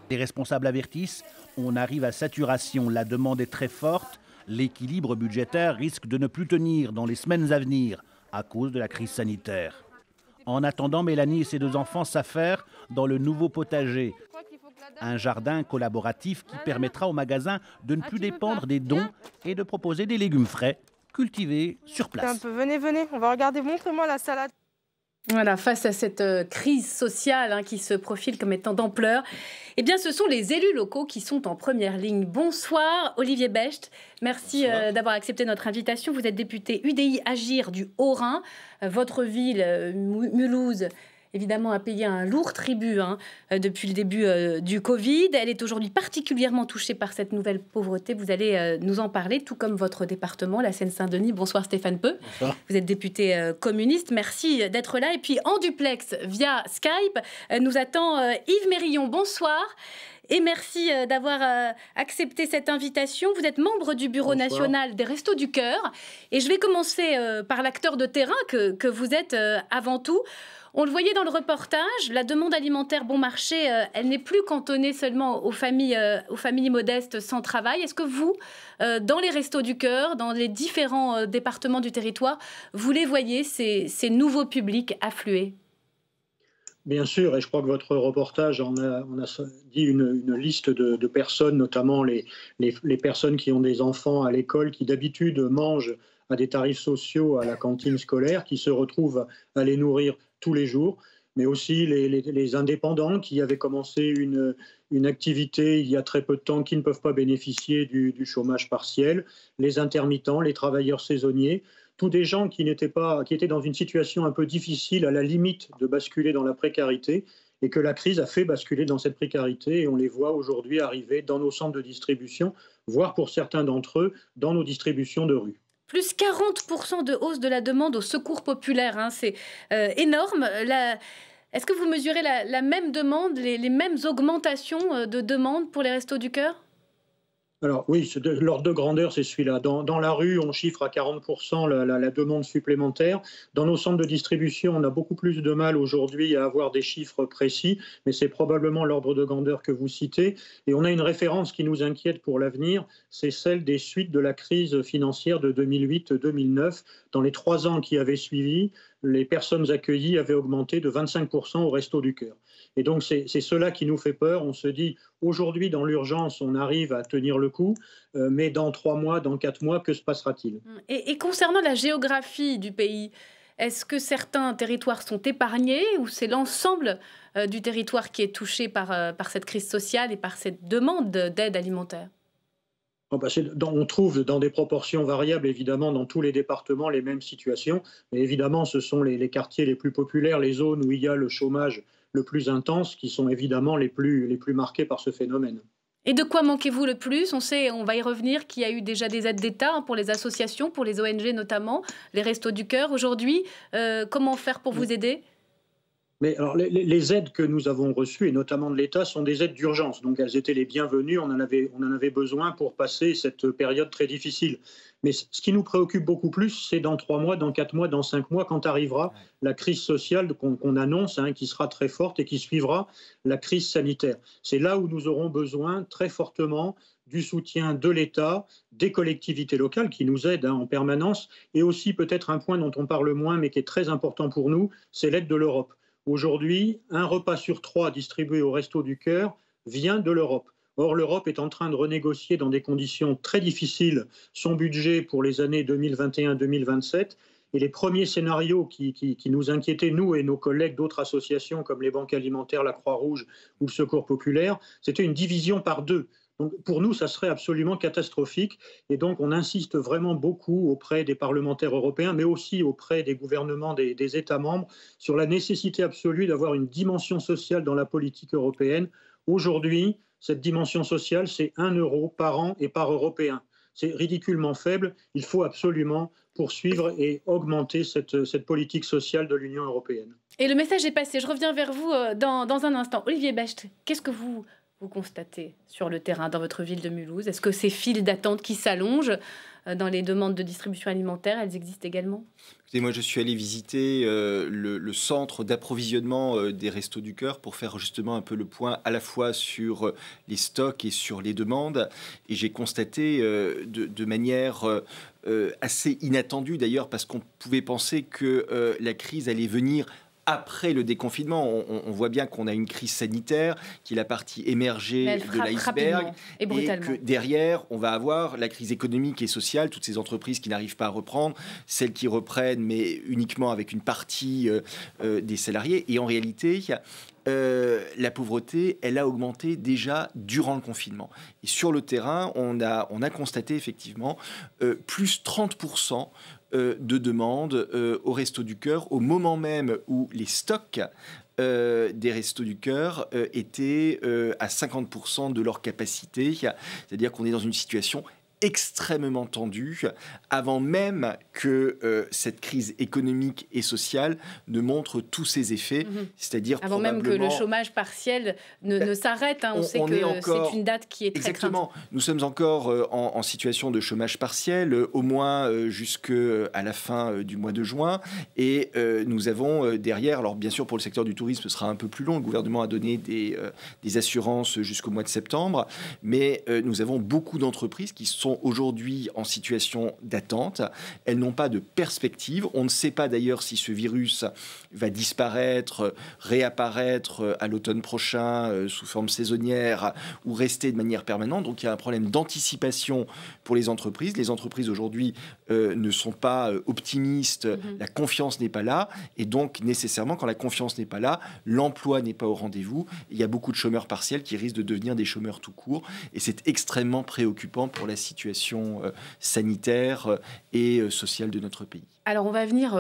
Les responsables avertissent, on arrive à saturation, la demande est très forte, l'équilibre budgétaire risque de ne plus tenir dans les semaines à venir à cause de la crise sanitaire. En attendant, Mélanie et ses 2 enfants s'affairent dans le nouveau potager. Un jardin collaboratif qui permettra au magasin de ne plus dépendre des dons et de proposer des légumes frais cultivés sur place. Venez, on va regarder, montrez-moi la salade. Voilà, face à cette crise sociale qui se profile comme étant d'ampleur, eh bien, ce sont les élus locaux qui sont en première ligne. Bonsoir, Olivier Becht. Merci d'avoir accepté notre invitation. Vous êtes député UDI Agir du Haut-Rhin. Votre ville, Mulhouse, évidemment, a payé un lourd tribut depuis le début du Covid. Elle est aujourd'hui particulièrement touchée par cette nouvelle pauvreté. Vous allez nous en parler, tout comme votre département, la Seine-Saint-Denis. Bonsoir Stéphane Peu. Bonsoir. Vous êtes député communiste. Merci d'être là. Et puis en duplex, via Skype, nous attend Yves Mérillon. Bonsoir. Et merci d'avoir accepté cette invitation. Vous êtes membre du Bureau national des Restos du Cœur. Et je vais commencer par l'acteur de terrain que vous êtes avant tout. On le voyait dans le reportage, la demande alimentaire bon marché, elle n'est plus cantonnée seulement aux familles modestes sans travail. Est-ce que vous, dans les Restos du Cœur, dans les différents départements du territoire, vous les voyez, ces nouveaux publics affluer ? Bien sûr, et je crois que votre reportage on a dit une liste de personnes, notamment les personnes qui ont des enfants à l'école, qui d'habitude mangent à des tarifs sociaux à la cantine scolaire, qui se retrouvent à les nourrir tous les jours, mais aussi les indépendants qui avaient commencé une activité il y a très peu de temps, qui ne peuvent pas bénéficier du chômage partiel, les intermittents, les travailleurs saisonniers, tous des gens qui étaient dans une situation un peu difficile, à la limite de basculer dans la précarité, et que la crise a fait basculer dans cette précarité, et on les voit aujourd'hui arriver dans nos centres de distribution, voire pour certains d'entre eux, dans nos distributions de rue. Plus 40% de hausse de la demande au secours populaire, c'est énorme. Est-ce que vous mesurez la même demande, les mêmes augmentations de demande pour les Restos du Cœur ? Alors oui, l'ordre de grandeur, c'est celui-là. Dans la rue, on chiffre à 40% la demande supplémentaire. Dans nos centres de distribution, on a beaucoup plus de mal aujourd'hui à avoir des chiffres précis, mais c'est probablement l'ordre de grandeur que vous citez. Et on a une référence qui nous inquiète pour l'avenir, c'est celle des suites de la crise financière de 2008-2009. Dans les 3 ans qui avaient suivi, les personnes accueillies avaient augmenté de 25% au Restos du Cœur. Et donc, c'est cela qui nous fait peur. On se dit, aujourd'hui, dans l'urgence, on arrive à tenir le coup, mais dans 3 mois, dans 4 mois, que se passera-t-il ? Et concernant la géographie du pays, est-ce que certains territoires sont épargnés ou c'est l'ensemble du territoire qui est touché par cette crise sociale et par cette demande d'aide alimentaire ? On trouve dans des proportions variables, évidemment, dans tous les départements, les mêmes situations. Mais évidemment, ce sont les quartiers les plus populaires, les zones où il y a le chômage le plus intense, qui sont évidemment les plus marqués par ce phénomène. Et de quoi manquez-vous le plus ? On sait, on va y revenir, qu'il y a eu déjà des aides d'État pour les associations, pour les ONG notamment, les Restos du Cœur. Aujourd'hui, comment faire pour vous aider ? Mais alors, les aides que nous avons reçues, et notamment de l'État, sont des aides d'urgence. Donc elles étaient les bienvenues, on en avait besoin pour passer cette période très difficile. Mais ce qui nous préoccupe beaucoup plus, c'est dans 3 mois, dans 4 mois, dans 5 mois, quand arrivera la crise sociale qu'on annonce, qui sera très forte et qui suivra la crise sanitaire. C'est là où nous aurons besoin très fortement du soutien de l'État, des collectivités locales qui nous aident en permanence, et aussi peut-être un point dont on parle moins mais qui est très important pour nous, c'est l'aide de l'Europe. Aujourd'hui, 1 repas sur 3 distribué au Restos du Cœur vient de l'Europe. Or, l'Europe est en train de renégocier dans des conditions très difficiles son budget pour les années 2021-2027. Et les premiers scénarios qui nous inquiétaient, nous et nos collègues d'autres associations comme les banques alimentaires, la Croix-Rouge ou le Secours populaire, c'était une division par 2 Donc pour nous, ça serait absolument catastrophique. Et donc on insiste vraiment beaucoup auprès des parlementaires européens, mais aussi auprès des gouvernements des États membres, sur la nécessité absolue d'avoir une dimension sociale dans la politique européenne. Aujourd'hui, cette dimension sociale, c'est 1 euro par an et par Européen. C'est ridiculement faible. Il faut absolument poursuivre et augmenter cette politique sociale de l'Union européenne. Et le message est passé. Je reviens vers vous dans un instant. Olivier Becht, qu'est-ce que vous constatez sur le terrain dans votre ville de Mulhouse? Est-ce que ces files d'attente qui s'allongent dans les demandes de distribution alimentaire, elles existent également? Et moi, je suis allé visiter le centre d'approvisionnement des Restos du Cœur pour faire justement un peu le point à la fois sur les stocks et sur les demandes. Et j'ai constaté de manière assez inattendue d'ailleurs, parce qu'on pouvait penser que la crise allait venir après le déconfinement. On voit bien qu'on a une crise sanitaire qui est la partie émergée de l'iceberg et que derrière, on va avoir la crise économique et sociale, toutes ces entreprises qui n'arrivent pas à reprendre, celles qui reprennent, mais uniquement avec une partie des salariés. Et en réalité, la pauvreté, elle a augmenté déjà durant le confinement. Et sur le terrain, on a constaté effectivement plus 30% de demandes aux Restos du Cœur au moment même où les stocks des Restos du Cœur étaient à 50% de leur capacité. C'est-à-dire qu'on est dans une situation extrêmement tendue avant même que cette crise économique et sociale ne montre tous ses effets, c'est-à-dire avant même que le chômage partiel ne s'arrête. On sait que c'est une date qui est très exactement. Nous sommes encore en situation de chômage partiel, au moins jusqu'à la fin du mois de juin, et nous avons derrière, alors bien sûr pour le secteur du tourisme ce sera un peu plus long, le gouvernement a donné des assurances jusqu'au mois de septembre, mais nous avons beaucoup d'entreprises qui sont aujourd'hui en situation d'attente. Elles n'ont pas de perspective. On ne sait pas d'ailleurs si ce virus va disparaître, réapparaître à l'automne prochain sous forme saisonnière ou rester de manière permanente. Donc il y a un problème d'anticipation pour les entreprises. Les entreprises aujourd'hui ne sont pas optimistes, la confiance n'est pas là. Et donc nécessairement, quand la confiance n'est pas là, l'emploi n'est pas au rendez-vous. Il y a beaucoup de chômeurs partiels qui risquent de devenir des chômeurs tout court. Et c'est extrêmement préoccupant pour la situation sanitaire et sociale de notre pays. Alors on va venir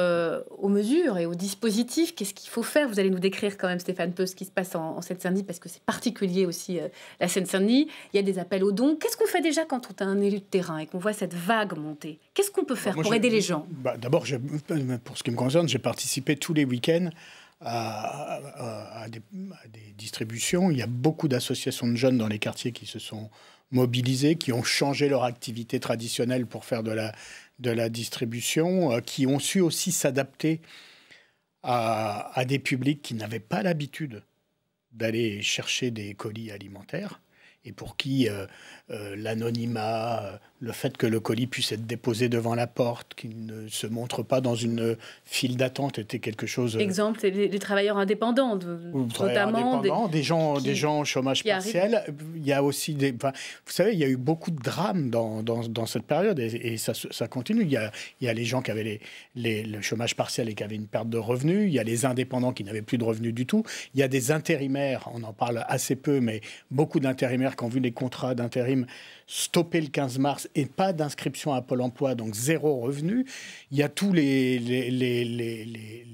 aux mesures et aux dispositifs. Qu'est-ce qu'il faut faire? Vous allez nous décrire quand même, Stéphane Peu, ce qui se passe en Seine-Saint-Denis, parce que c'est particulier aussi la Seine-Saint-Denis. Il y a des appels aux dons. Qu'est-ce qu'on fait déjà quand on est un élu de terrain et qu'on voit cette vague monter? Qu'est-ce qu'on peut faire pour aider les gens? D'abord, pour ce qui me concerne, j'ai participé tous les week-ends à des distributions. Il y a beaucoup d'associations de jeunes dans les quartiers qui se sont mobilisés, qui ont changé leur activité traditionnelle pour faire de la distribution, qui ont su aussi s'adapter à des publics qui n'avaient pas l'habitude d'aller chercher des colis alimentaires et pour qui l'anonymat, le fait que le colis puisse être déposé devant la porte, qu'il ne se montre pas dans une file d'attente était quelque chose... Exemple, les travailleurs indépendants, notamment... Des gens au chômage partiel. Il y a aussi des... Enfin, vous savez, il y a eu beaucoup de drames dans cette période et ça continue. Il y a les gens qui avaient le chômage partiel et qui avaient une perte de revenus. Il y a les indépendants qui n'avaient plus de revenus du tout. Il y a des intérimaires, on en parle assez peu, mais beaucoup d'intérimaires qui ont vu les contrats d'intérim stopper le 15 mars et pas d'inscription à Pôle emploi, donc zéro revenu. Il y a tous les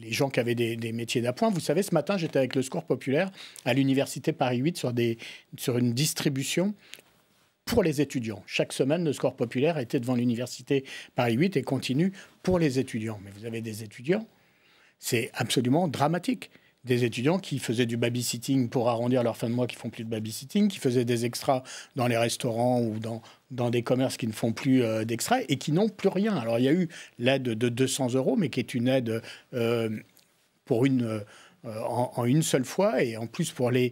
gens qui avaient des métiers d'appoint. Vous savez, ce matin, j'étais avec le Secours populaire à l'université Paris 8 sur une distribution pour les étudiants. Chaque semaine, le Secours populaire était devant l'université Paris 8 et continue pour les étudiants. Mais vous avez des étudiants, c'est absolument dramatique. Des étudiants qui faisaient du babysitting pour arrondir leur fin de mois, qui font plus de babysitting, qui faisaient des extras dans les restaurants ou dans des commerces qui ne font plus d'extras et qui n'ont plus rien. Alors, il y a eu l'aide de 200 €, mais qui est une aide en une seule fois et en plus pour les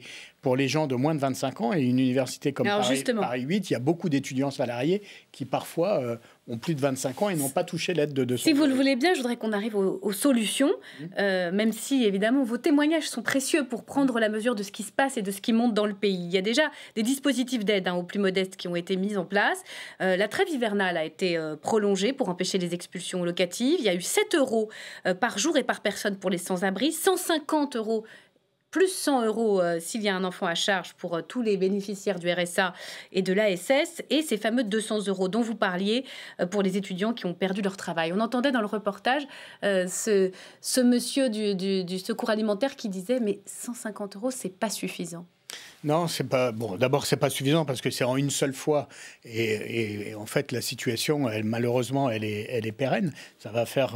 gens de moins de 25 ans et une université comme Paris 8, il y a beaucoup d'étudiants salariés qui parfois ont plus de 25 ans et n'ont pas touché l'aide de 200 €. Si vous le voulez bien, je voudrais qu'on arrive aux solutions, même si évidemment vos témoignages sont précieux pour prendre la mesure de ce qui se passe et de ce qui monte dans le pays. Il y a déjà des dispositifs d'aide aux plus modestes qui ont été mis en place. La trêve hivernale a été prolongée pour empêcher les expulsions locatives. Il y a eu 7 € par jour et par personne pour les sans-abri, 150 € plus 100 € s'il y a un enfant à charge pour tous les bénéficiaires du RSA et de l'ASS, et ces fameux 200 € dont vous parliez pour les étudiants qui ont perdu leur travail. On entendait dans le reportage ce monsieur du secours alimentaire qui disait « mais 150 €, c'est pas suffisant ». Non, c'est pas bon. D'abord, c'est pas suffisant parce que c'est en une seule fois, et en fait, la situation, malheureusement, elle est pérenne. Ça va faire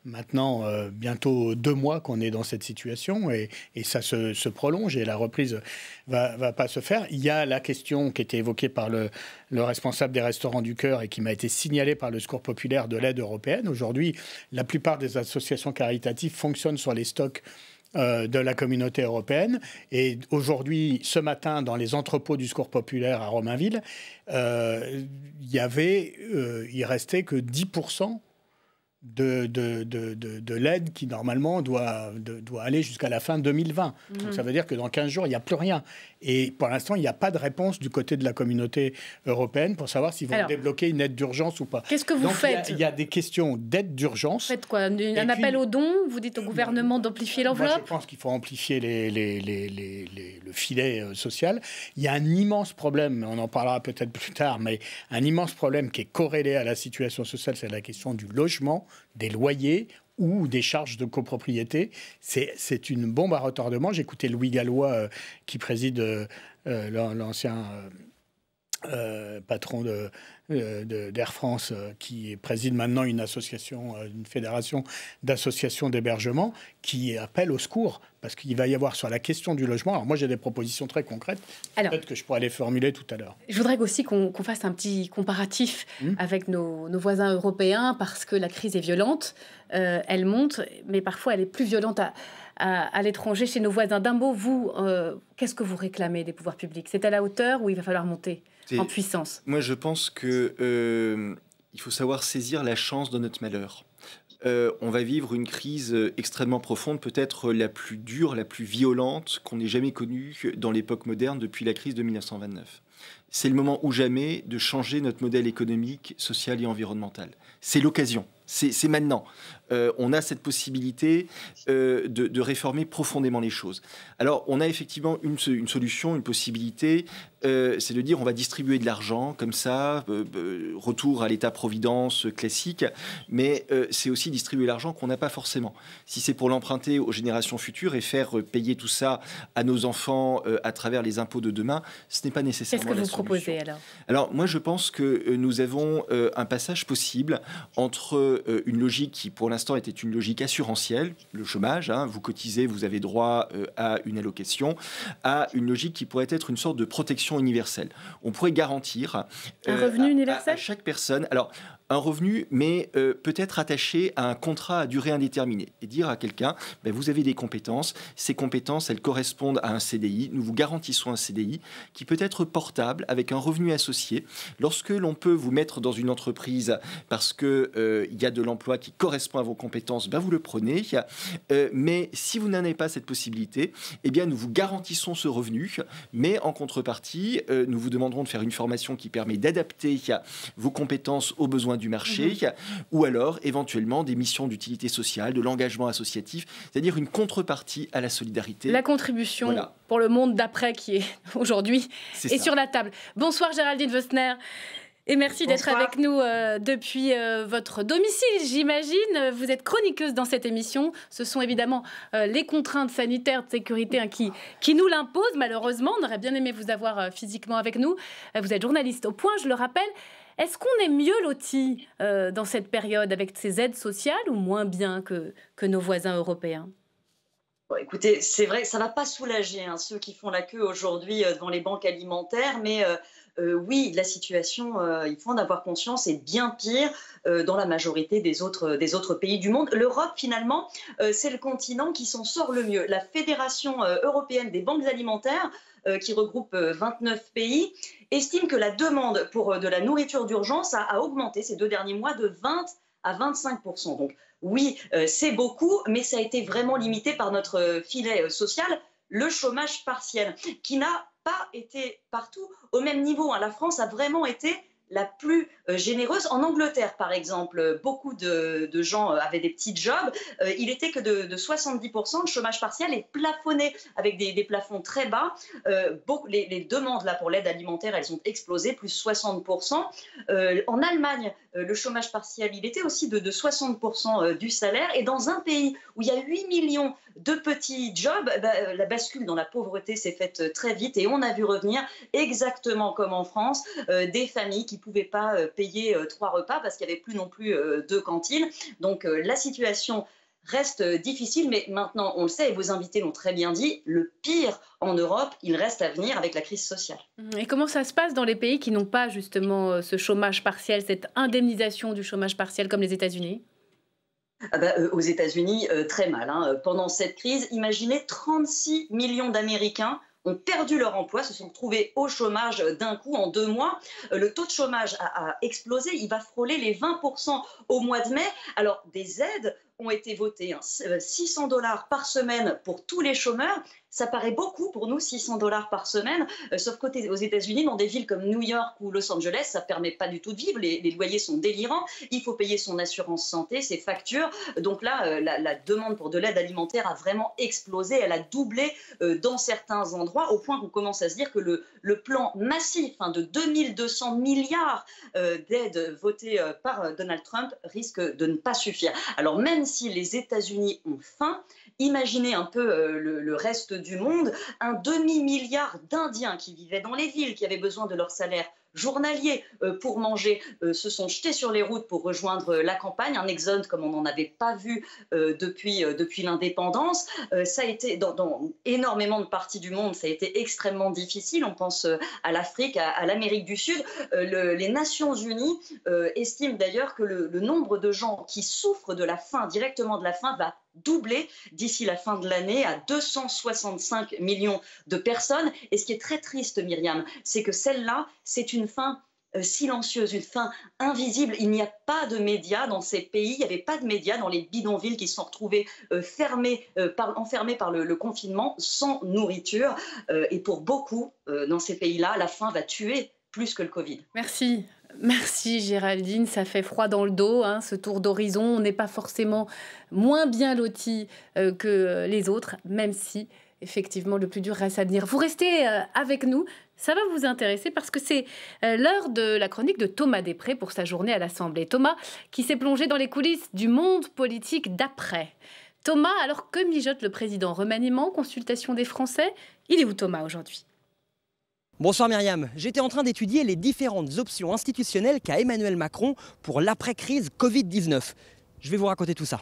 maintenant bientôt 2 mois qu'on est dans cette situation, et ça se prolonge, et la reprise va pas se faire. Il y a la question qui était évoquée par le responsable des Restos du Cœur et qui m'a été signalée par le Secours populaire de l'aide européenne. Aujourd'hui, la plupart des associations caritatives fonctionnent sur les stocks de la communauté européenne. Et aujourd'hui, ce matin, dans les entrepôts du Secours populaire à Romainville, il restait que 10% de l'aide qui, normalement, doit aller jusqu'à la fin 2020. Donc, ça veut dire que dans 15 jours, il n'y a plus rien. Et pour l'instant, il n'y a pas de réponse du côté de la communauté européenne pour savoir s'ils vont débloquer une aide d'urgence ou pas. Qu'est-ce que vous faites ? Il y a des questions d'aide d'urgence. Vous faites quoi ? Un appel aux dons ? Vous dites au gouvernement d'amplifier l'enveloppe ? Moi, je pense qu'il faut amplifier le filet social. Il y a un immense problème, on en parlera peut-être plus tard, mais un immense problème qui est corrélé à la situation sociale, c'est la question du logement, des loyers ou des charges de copropriété. C'est une bombe à retardement. J'écoutais Louis Gallois, qui préside l'ancien patron d'Air France, qui préside maintenant une fédération d'associations d'hébergement, qui appelle au secours, parce qu'il va y avoir sur la question du logement. Alors moi, j'ai des propositions très concrètes, peut-être que je pourrais les formuler tout à l'heure. Je voudrais aussi qu'on fasse un petit comparatif avec nos voisins européens, parce que la crise est violente, elle monte, mais parfois elle est plus violente à l'étranger, chez nos voisins. D'un mot, vous, qu'est-ce que vous réclamez des pouvoirs publics ? C'est à la hauteur ou il va falloir monter en puissance ? Moi, je pense qu'il faut savoir saisir la chance de notre malheur. On va vivre une crise extrêmement profonde, peut-être la plus dure, la plus violente qu'on ait jamais connue dans l'époque moderne depuis la crise de 1929. C'est le moment ou jamais de changer notre modèle économique, social et environnemental. C'est l'occasion. C'est maintenant. On a cette possibilité de réformer profondément les choses. Alors, on a effectivement une solution, une possibilité, c'est de dire on va distribuer de l'argent comme ça, retour à l'état-providence classique, mais c'est aussi distribuer l'argent qu'on n'a pas forcément. Si c'est pour l'emprunter aux générations futures et faire payer tout ça à nos enfants à travers les impôts de demain, ce n'est pas nécessairement la solution. Qu'est-ce que vous proposez alors ? Alors, moi, je pense que nous avons un passage possible entre une logique qui, pour l'instant, était une logique assurantielle, le chômage, vous cotisez, vous avez droit à une allocation, à une logique qui pourrait être une sorte de protection universelle. On pourrait garantir un revenu universel à chaque personne. Alors, un revenu, mais peut-être attaché à un contrat à durée indéterminée. Et dire à quelqu'un, vous avez des compétences, ces compétences, elles correspondent à un CDI, nous vous garantissons un CDI qui peut être portable avec un revenu associé. Lorsque l'on peut vous mettre dans une entreprise parce qu'il y a de l'emploi qui correspond à vos compétences, vous le prenez. Mais si vous n'en avez pas cette possibilité, eh bien, nous vous garantissons ce revenu, mais en contrepartie, nous vous demanderons de faire une formation qui permet d'adapter vos compétences aux besoins du marché, ou alors éventuellement des missions d'utilité sociale, de l'engagement associatif, c'est-à-dire une contrepartie à la solidarité. La contribution pour le monde d'après qui est aujourd'hui est sur la table. Bonsoir Géraldine Wössner. Et merci d'être avec nous depuis votre domicile, j'imagine. Vous êtes chroniqueuse dans cette émission. Ce sont évidemment les contraintes sanitaires de sécurité qui nous l'imposent, malheureusement. On aurait bien aimé vous avoir physiquement avec nous. Vous êtes journaliste au Point, je le rappelle. Est-ce qu'on est mieux lotis dans cette période avec ces aides sociales ou moins bien que nos voisins européens ? Bon, écoutez, c'est vrai que ça ne va pas soulager ceux qui font la queue aujourd'hui devant les banques alimentaires, mais oui, la situation, il faut en avoir conscience, est bien pire dans la majorité des autres pays du monde. L'Europe, finalement, c'est le continent qui s'en sort le mieux. La Fédération européenne des banques alimentaires, qui regroupe 29 pays, estime que la demande pour de la nourriture d'urgence a augmenté ces 2 derniers mois de 20 à 25%. Donc oui, c'est beaucoup, mais ça a été vraiment limité par notre filet social, le chômage partiel, qui n'a pas été partout au même niveau. La France a vraiment été la plus généreuse. En Angleterre, par exemple, beaucoup de gens avaient des petits jobs. Il était que de 70%. Le chômage partiel est plafonné avec des plafonds très bas. Les demandes là, pour l'aide alimentaire, elles ont explosé, plus 60%. En Allemagne, le chômage partiel, il était aussi de 60% du salaire. Et dans un pays où il y a 8 millions de petits jobs, la bascule dans la pauvreté s'est faite très vite et on a vu revenir, exactement comme en France, des familles qui ne pouvaient pas payer 3 repas parce qu'il n'y avait plus non plus de cantine. Donc la situation reste difficile, mais maintenant on le sait et vos invités l'ont très bien dit, le pire en Europe, il reste à venir avec la crise sociale. Et comment ça se passe dans les pays qui n'ont pas justement ce chômage partiel, cette indemnisation du chômage partiel comme les États-Unis ? Aux États-Unis, très mal. Pendant cette crise, imaginez 36 millions d'Américains ont perdu leur emploi, se sont retrouvés au chômage d'un coup en 2 mois. Le taux de chômage a explosé, il va frôler les 20% au mois de mai. Alors, des aides ont été votées, 600 $ par semaine pour tous les chômeurs. Ça paraît beaucoup pour nous, 600 $ par semaine, sauf qu'aux États-Unis, dans des villes comme New York ou Los Angeles, ça ne permet pas du tout de vivre. Les loyers sont délirants. Il faut payer son assurance santé, ses factures. Donc là, la demande pour de l'aide alimentaire a vraiment explosé. Elle a doublé dans certains endroits, au point qu'on commence à se dire que le plan massif de 2200 milliards d'aides votées par Donald Trump risque de ne pas suffire. Alors même si les États-Unis ont faim, imaginez un peu le reste du monde, un demi-milliard d'Indiens qui vivaient dans les villes, qui avaient besoin de leur salaire journaliers pour manger, se sont jetés sur les routes pour rejoindre la campagne, un exode comme on n'en avait pas vu depuis l'indépendance. Ça a été, dans énormément de parties du monde, ça a été extrêmement difficile. On pense à l'Afrique, à l'Amérique du Sud. Les Nations Unies estiment d'ailleurs que le nombre de gens qui souffrent de la faim, directement de la faim, va doubler d'ici la fin de l'année à 265 millions de personnes. Et ce qui est très triste, Myriam, c'est que celle-là, c'est une faim silencieuse, une faim invisible. Il n'y a pas de médias dans ces pays, il n'y avait pas de médias dans les bidonvilles qui se sont retrouvés enfermés par le confinement, sans nourriture. Et pour beaucoup, dans ces pays-là, la faim va tuer plus que le Covid. Merci. Merci Géraldine, ça fait froid dans le dos, ce tour d'horizon. On n'est pas forcément moins bien lotis que les autres, même si effectivement le plus dur reste à venir. Vous restez avec nous, ça va vous intéresser parce que c'est l'heure de la chronique de Thomas Després pour sa journée à l'Assemblée. Thomas qui s'est plongé dans les coulisses du monde politique d'après. Thomas, alors que mijote le président? Remaniement, consultation des Français? Il est où Thomas aujourd'hui? Bonsoir Myriam, j'étais en train d'étudier les différentes options institutionnelles qu'a Emmanuel Macron pour l'après-crise Covid-19. Je vais vous raconter tout ça.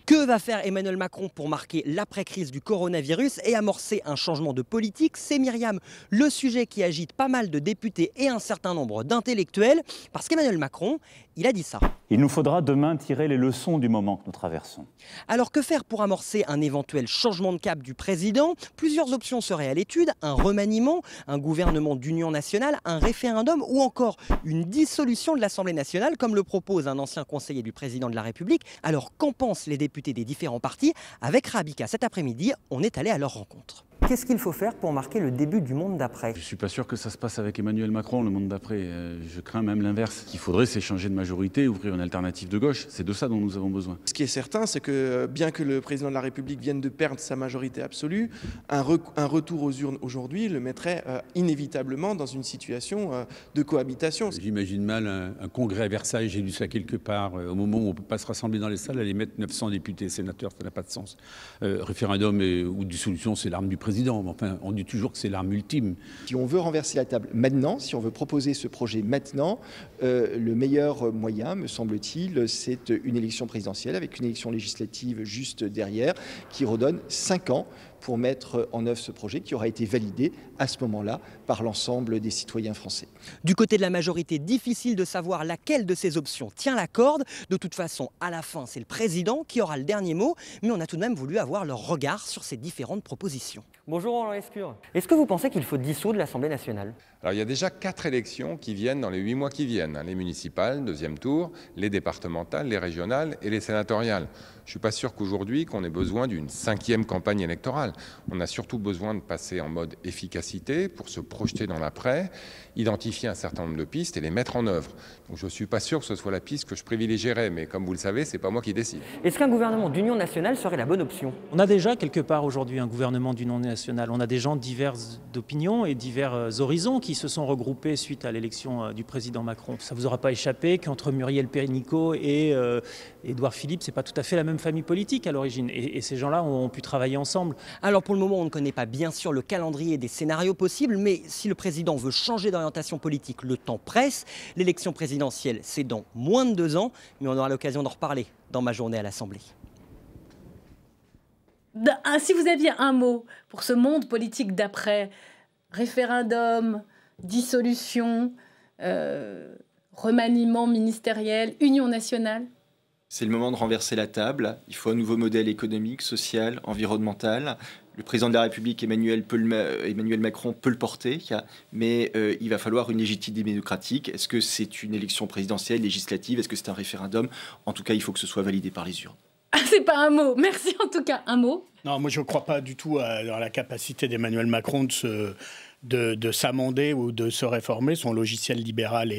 Que va faire Emmanuel Macron pour marquer l'après-crise du coronavirus et amorcer un changement de politique? C'est Myriam, le sujet qui agite pas mal de députés et un certain nombre d'intellectuels, parce qu'Emmanuel Macron, il a dit ça. Il nous faudra demain tirer les leçons du moment que nous traversons. Alors que faire pour amorcer un éventuel changement de cap du président? Plusieurs options seraient à l'étude, un remaniement, un gouvernement d'union nationale, un référendum ou encore une dissolution de l'Assemblée nationale, comme le propose un ancien conseiller du président de la République. Alors qu'en pensent les députés des différents partis? Avec Rabika, cet après-midi, on est allé à leur rencontre. Qu'est-ce qu'il faut faire pour marquer le début du monde d'après? Je ne suis pas sûr que ça se passe avec Emmanuel Macron, le monde d'après. Je crains même l'inverse. Ce qu'il faudrait, c'est changer de majorité, ouvrir une alternative de gauche. C'est de ça dont nous avons besoin. Ce qui est certain, c'est que bien que le président de la République vienne de perdre sa majorité absolue, un retour aux urnes aujourd'hui le mettrait inévitablement dans une situation de cohabitation. J'imagine mal un congrès à Versailles, j'ai lu ça quelque part, au moment où on ne peut pas se rassembler dans les salles, aller mettre 900 députés, sénateurs, ça n'a pas de sens. Référendum ou dissolution, c'est l'arme du président. Enfin, on dit toujours que c'est l'arme ultime. Si on veut renverser la table maintenant, si on veut proposer ce projet maintenant, le meilleur moyen, me semble-t-il, c'est une élection présidentielle avec une élection législative juste derrière qui redonne 5 ans pour mettre en œuvre ce projet qui aura été validé à ce moment-là par l'ensemble des citoyens français. Du côté de la majorité, difficile de savoir laquelle de ces options tient la corde. De toute façon, à la fin, c'est le président qui aura le dernier mot, mais on a tout de même voulu avoir leur regard sur ces différentes propositions. Bonjour Roland Lescure. Est-ce que vous pensez qu'il faut dissoudre l'Assemblée nationale? Alors il y a déjà 4 élections qui viennent dans les 8 mois qui viennent. Les municipales, deuxième tour, les départementales, les régionales et les sénatoriales. Je ne suis pas sûr qu'aujourd'hui qu'on ait besoin d'une 5e campagne électorale. On a surtout besoin de passer en mode efficacité pour se projeter dans l'après, identifier un certain nombre de pistes et les mettre en œuvre. Donc je ne suis pas sûr que ce soit la piste que je privilégierais, mais comme vous le savez, ce n'est pas moi qui décide. Est-ce qu'un gouvernement d'union nationale serait la bonne option? On a déjà quelque part aujourd'hui un gouvernement d'union nationale. On a des gens divers d'opinions et divers horizons qui se sont regroupés suite à l'élection du président Macron. Ça ne vous aura pas échappé qu'entre Muriel Pénicaud et Édouard Philippe, ce n'est pas tout à fait la même famille politique à l'origine. Et ces gens-là ont pu travailler ensemble. Alors pour le moment, on ne connaît pas bien sûr le calendrier des scénarios possibles, mais si le président veut changer d'orientation politique, le temps presse. L'élection présidentielle, c'est dans moins de 2 ans, mais on aura l'occasion d'en reparler dans ma journée à l'Assemblée. Si vous aviez un mot pour ce monde politique d'après, référendum, dissolution, remaniement ministériel, union nationale? C'est le moment de renverser la table. Il faut un nouveau modèle économique, social, environnemental. Le président de la République, Emmanuel Macron, peut le porter, mais il va falloir une légitimité démocratique. Est-ce que c'est une élection présidentielle, législative? Est-ce que c'est un référendum? En tout cas, il faut que ce soit validé par les urnes. Ah, c'est pas un mot. Merci en tout cas. Un mot? Non, moi je ne crois pas du tout à la capacité d'Emmanuel Macron de s'amender ou de se réformer. Son logiciel libéral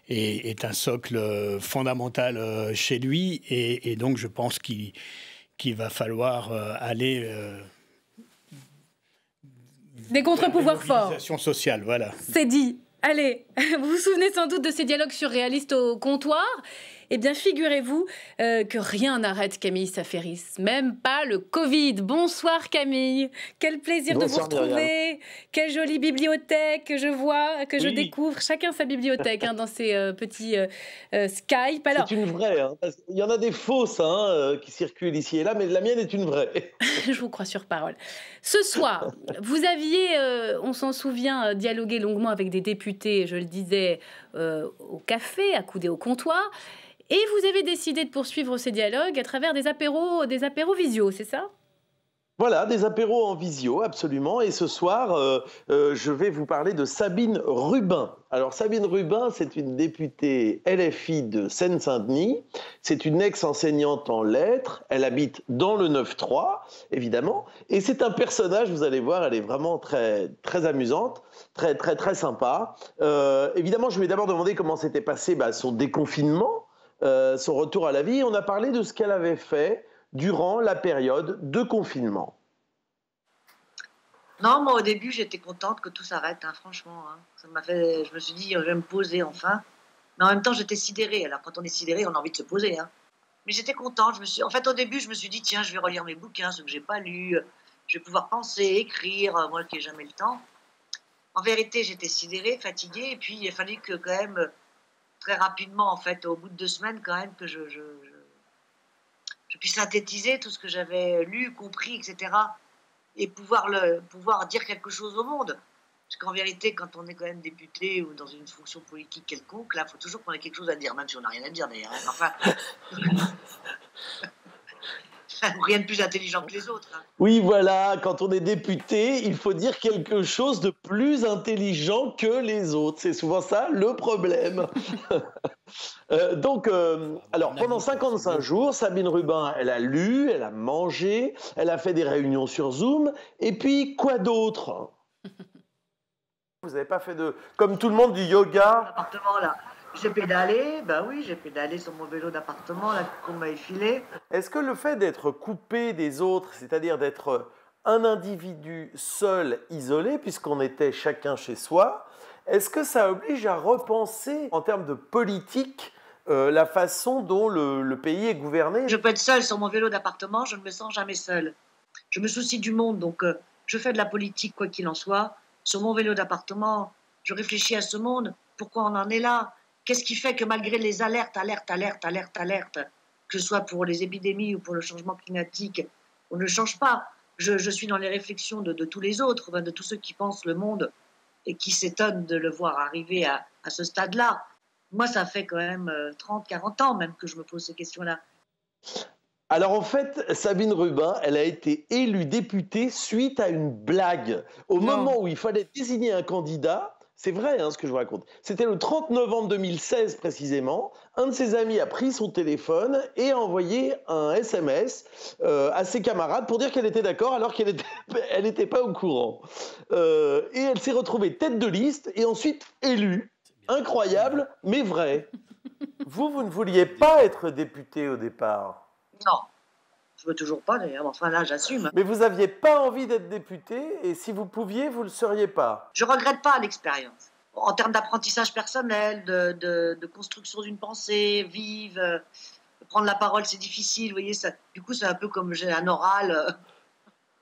est un socle fondamental chez lui. Et donc je pense qu'il va falloir aller... des contre-pouvoirs forts. Sociale, voilà. C'est dit. Allez, vous vous souvenez sans doute de ces dialogues surréalistes au comptoir? Eh bien, figurez-vous que rien n'arrête Camille Saferis, même pas le Covid. Bonsoir Camille, quel plaisir de vous retrouver. Myriam. Quelle jolie bibliothèque que je vois, que je découvre. Chacun sa bibliothèque dans ces petits Skype. Alors, c'est une vraie, parce qu'il y en a des fausses qui circulent ici et là, mais la mienne est une vraie. Je vous crois sur parole. Ce soir, vous aviez, on s'en souvient, dialogué longuement avec des députés, je le disais, au café, accoudés au comptoir. Et vous avez décidé de poursuivre ces dialogues à travers des apéros visio, c'est ça? Voilà, des apéros en visio, absolument. Et ce soir, je vais vous parler de Sabine Rubin. Alors Sabine Rubin, c'est une députée LFI de Seine-Saint-Denis. C'est une ex-enseignante en lettres. Elle habite dans le 9-3, évidemment. Et c'est un personnage, vous allez voir, elle est vraiment très, très amusante, très, très, très sympa. Évidemment, je lui ai d'abord demandé comment s'était passé son déconfinement. Son retour à la vie. On a parlé de ce qu'elle avait fait durant la période de confinement. Non, moi au début j'étais contente que tout s'arrête, franchement. Ça m'a fait, je me suis dit je vais me poser enfin. Mais en même temps j'étais sidérée. Alors quand on est sidéré, on a envie de se poser. Mais j'étais contente. En fait au début je me suis dit tiens je vais relire mes bouquins, ceux que j'ai pas lus. Je vais pouvoir penser, écrire, moi qui n'ai jamais le temps. En vérité j'étais sidérée, fatiguée et puis il a fallu que quand même très rapidement, en fait, au bout de 2 semaines, quand même, que je puisse synthétiser tout ce que j'avais lu, compris, etc. Et pouvoir dire quelque chose au monde. Parce qu'en vérité, quand on est quand même député ou dans une fonction politique quelconque, là, il faut toujours qu'on ait quelque chose à dire, même si on n'a rien à dire, d'ailleurs. Enfin... Rien de plus intelligent que les autres. Oui, voilà, quand on est député, il faut dire quelque chose de plus intelligent que les autres. C'est souvent ça le problème. Alors, pendant 55 jours, Sabine Rubin, elle a lu, elle a mangé, elle a fait des réunions sur Zoom, et puis quoi d'autre? Vous n'avez pas fait comme tout le monde, du yoga? Appartement, là. J'ai pédalé, oui, j'ai pédalé sur mon vélo d'appartement, là, qu'on m'a effilé. Est-ce que le fait d'être coupé des autres, c'est-à-dire d'être un individu seul, isolé, puisqu'on était chacun chez soi, est-ce que ça oblige à repenser, en termes de politique, la façon dont le pays est gouverné? Je peux être seule sur mon vélo d'appartement, je ne me sens jamais seule. Je me soucie du monde, donc je fais de la politique, quoi qu'il en soit. Sur mon vélo d'appartement, je réfléchis à ce monde, pourquoi on en est là? Qu'est-ce qui fait que malgré les alertes, que ce soit pour les épidémies ou pour le changement climatique, on ne change pas? je suis dans les réflexions de tous les autres, de tous ceux qui pensent le monde et qui s'étonnent de le voir arriver à ce stade-là. Moi, ça fait quand même 30, 40 ans même que je me pose ces questions-là. Alors en fait, Sabine Rubin, elle a été élue députée suite à une blague. Au moment où il fallait désigner un candidat, c'est vrai ce que je vous raconte, c'était le 30 novembre 2016 précisément, un de ses amis a pris son téléphone et a envoyé un SMS à ses camarades pour dire qu'elle était d'accord alors qu'elle n'était pas au courant. Et elle s'est retrouvée tête de liste et ensuite élue. Incroyable, mais vrai. Vous ne vouliez pas être député au départ? Non, je veux toujours pas d'ailleurs, enfin là j'assume. Mais vous n'aviez pas envie d'être député et si vous pouviez, vous ne le seriez pas? Je regrette pas l'expérience. En termes d'apprentissage personnel, de construction d'une pensée vive, prendre la parole c'est difficile, vous voyez, ça, du coup c'est un peu comme j'ai un oral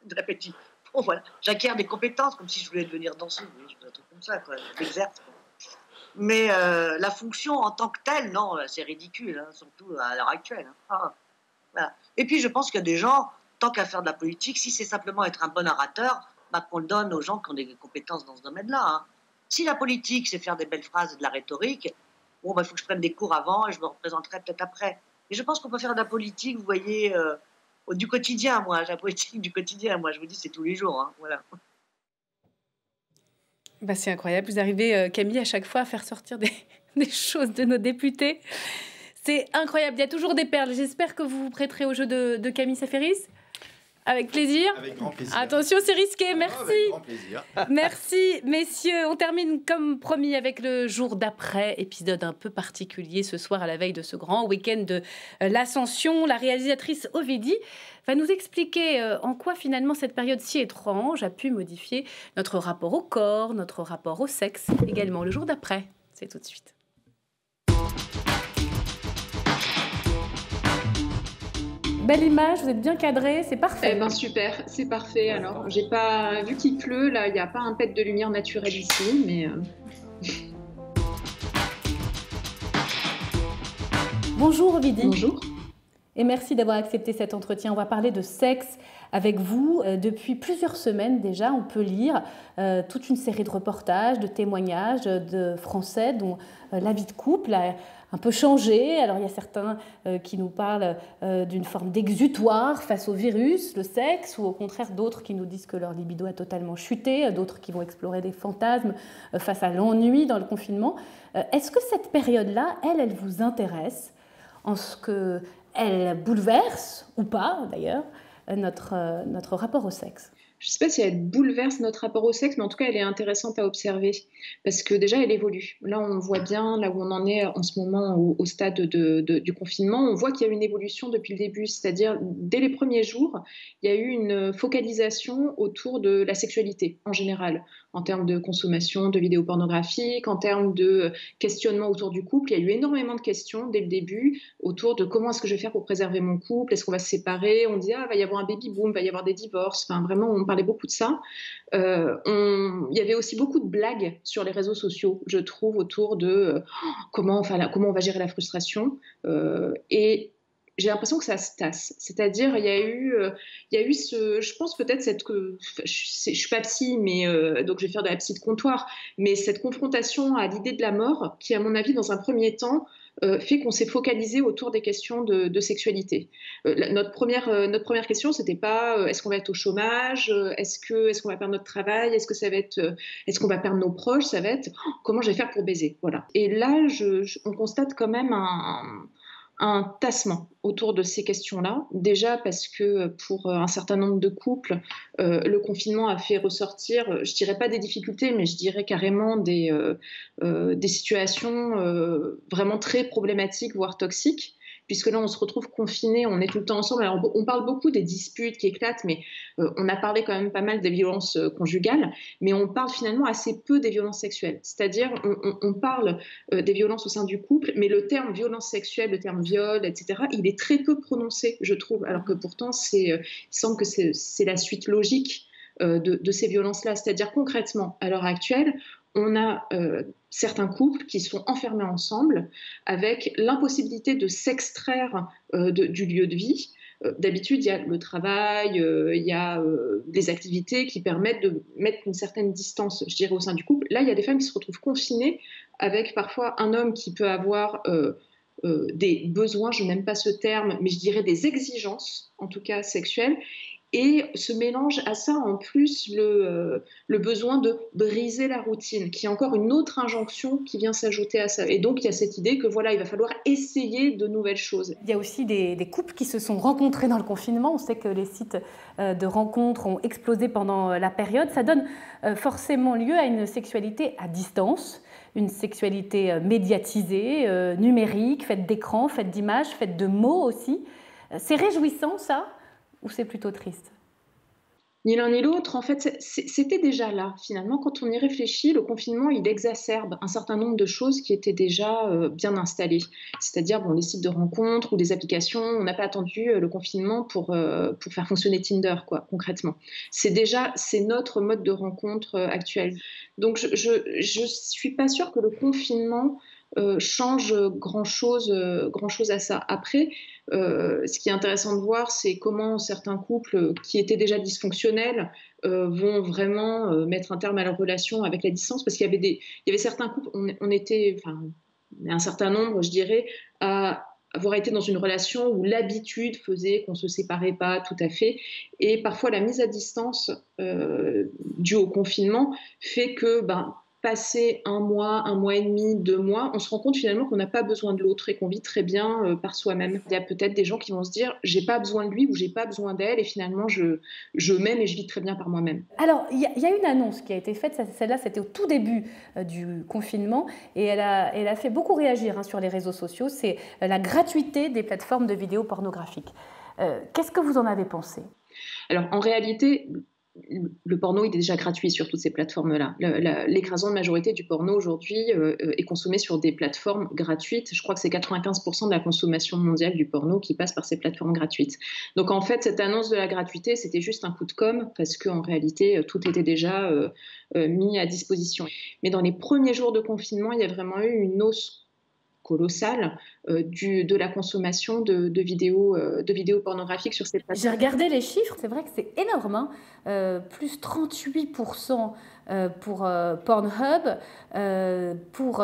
de répétition. Bon voilà, j'acquiers des compétences comme si je voulais devenir danseuse, vous voyez, un truc comme ça, quoi, j'exerce. Mais la fonction en tant que telle, non, c'est ridicule, surtout à l'heure actuelle. Voilà. Et puis je pense qu'il y a des gens, tant qu'à faire de la politique, si c'est simplement être un bon orateur, qu'on le donne aux gens qui ont des compétences dans ce domaine-là. Si la politique, c'est faire des belles phrases et de la rhétorique, bon, il faut que je prenne des cours avant et je me représenterai peut-être après. Mais je pense qu'on peut faire de la politique, vous voyez, du quotidien, moi, la politique du quotidien, moi, je vous dis, c'est tous les jours. Voilà. C'est incroyable. Vous arrivez, Camille, à chaque fois à faire sortir des choses de nos députés. C'est incroyable. Il y a toujours des perles. J'espère que vous vous prêterez au jeu de Camille Saferis. Avec plaisir. Avec grand plaisir. Attention, c'est risqué. Merci. Avec grand plaisir. Merci, messieurs. On termine comme promis avec le jour d'après, épisode un peu particulier ce soir à la veille de ce grand week-end de l'Ascension. La réalisatrice Ovidie va nous expliquer en quoi finalement cette période si étrange a pu modifier notre rapport au corps, notre rapport au sexe, également le jour d'après. C'est tout de suite. Belle image, vous êtes bien cadré, c'est parfait. Eh ben super, c'est parfait. Alors, j'ai pas vu qu'il pleut, là, il n'y a pas un pet de lumière naturelle ici, mais. Bonjour Ovidie. Bonjour. Et merci d'avoir accepté cet entretien. On va parler de sexe avec vous. Depuis plusieurs semaines déjà, on peut lire toute une série de reportages, de témoignages de Français dont la vie de couple a un peu changé. Alors il y a certains qui nous parlent d'une forme d'exutoire face au virus, le sexe, ou au contraire d'autres qui nous disent que leur libido a totalement chuté, d'autres qui vont explorer des fantasmes face à l'ennui dans le confinement. Est-ce que cette période-là, elle vous intéresse en ce qu'elle bouleverse, ou pas d'ailleurs, notre rapport au sexe? Je ne sais pas si elle bouleverse notre rapport au sexe, mais en tout cas, elle est intéressante à observer parce que déjà, elle évolue. Là, on voit bien, là où on en est en ce moment au stade du confinement, on voit qu'il y a une évolution depuis le début. C'est-à-dire, dès les premiers jours, il y a eu une focalisation autour de la sexualité en général, en termes de consommation de vidéos pornographiques, en termes de questionnement autour du couple. Il y a eu énormément de questions dès le début autour de comment est-ce que je vais faire pour préserver mon couple, est-ce qu'on va se séparer, on dit va y avoir un baby boom, va y avoir des divorces, enfin vraiment on parlait beaucoup de ça. Il y avait aussi beaucoup de blagues sur les réseaux sociaux, je trouve, autour de comment on va gérer la frustration, et j'ai l'impression que ça se tasse. C'est-à-dire, il y a eu je pense peut-être je suis pas psy, mais donc je vais faire de la psy de comptoir, mais cette confrontation à l'idée de la mort, qui à mon avis, dans un premier temps, fait qu'on s'est focalisé autour des questions de sexualité. Notre première question, c'était pas est-ce qu'on va être au chômage, est-ce qu'on va perdre notre travail, est-ce qu'on va perdre nos proches, ça va être comment je vais faire pour baiser. Voilà. Et là, on constate quand même un tassement autour de ces questions-là. Déjà parce que pour un certain nombre de couples, le confinement a fait ressortir, je dirais pas des difficultés, mais je dirais carrément des situations vraiment très problématiques, voire toxiques, puisque là on se retrouve confinés, on est tout le temps ensemble. Alors on parle beaucoup des disputes qui éclatent, mais on a parlé quand même pas mal des violences conjugales, mais on parle finalement assez peu des violences sexuelles. C'est-à-dire on parle des violences au sein du couple, mais le terme violence sexuelle, le terme viol, etc., il est très peu prononcé, je trouve, alors que pourtant il semble que c'est la suite logique de ces violences-là. C'est-à-dire concrètement, à l'heure actuelle, on a certains couples qui sont enfermés ensemble avec l'impossibilité de s'extraire du lieu de vie, D'habitude, il y a le travail, il y a des activités qui permettent de mettre une certaine distance, je dirais, au sein du couple. Là, il y a des femmes qui se retrouvent confinées avec parfois un homme qui peut avoir des besoins, je n'aime pas ce terme, mais je dirais des exigences, en tout cas sexuelles, et se mélange à ça en plus le besoin de briser la routine, qui est encore une autre injonction qui vient s'ajouter à ça. Et donc il y a cette idée que voilà, il va falloir essayer de nouvelles choses. Il y a aussi des couples qui se sont rencontrés dans le confinement. On sait que les sites de rencontres ont explosé pendant la période. Ça donne forcément lieu à une sexualité à distance, une sexualité médiatisée, numérique, faite d'écrans, faite d'images, faite de mots aussi. C'est réjouissant ça ? Ou c'est plutôt triste? Ni l'un ni l'autre, en fait, c'était déjà là. Finalement, quand on y réfléchit, le confinement, il exacerbe un certain nombre de choses qui étaient déjà bien installées. C'est-à-dire les sites de rencontres ou des applications. On n'a pas attendu le confinement pour faire fonctionner Tinder, quoi, concrètement. C'est notre mode de rencontre actuel. Donc, je suis pas sûre que le confinement change grand-chose à ça. Après, ce qui est intéressant de voir, c'est comment certains couples qui étaient déjà dysfonctionnels vont vraiment mettre un terme à leur relation avec la distance, parce qu'il y avait certains couples, on était un certain nombre, je dirais, à avoir été dans une relation où l'habitude faisait qu'on ne se séparait pas tout à fait, et parfois la mise à distance due au confinement fait que passer un mois et demi, 2 mois, on se rend compte finalement qu'on n'a pas besoin de l'autre et qu'on vit très bien par soi-même. Il y a peut-être des gens qui vont se dire « j'ai pas besoin de lui » ou « j'ai pas besoin d'elle » et finalement je m'aime et je vis très bien par moi-même. Alors, il y a une annonce qui a été faite, celle-là c'était au tout début du confinement et elle a fait beaucoup réagir sur les réseaux sociaux, c'est la gratuité des plateformes de vidéos pornographiques. Qu'est-ce que vous en avez pensé? Alors, en réalité, le porno est déjà gratuit sur toutes ces plateformes-là. L'écrasante majorité du porno aujourd'hui est consommée sur des plateformes gratuites. Je crois que c'est 95% de la consommation mondiale du porno qui passe par ces plateformes gratuites. Donc en fait, cette annonce de la gratuité, c'était juste un coup de com' parce qu'en réalité, tout était déjà mis à disposition. Mais dans les premiers jours de confinement, il y a vraiment eu une hausse colossale de la consommation de vidéos pornographiques sur ces plateformes. J'ai regardé les chiffres, c'est vrai que c'est énorme, plus 38% pour Pornhub, pour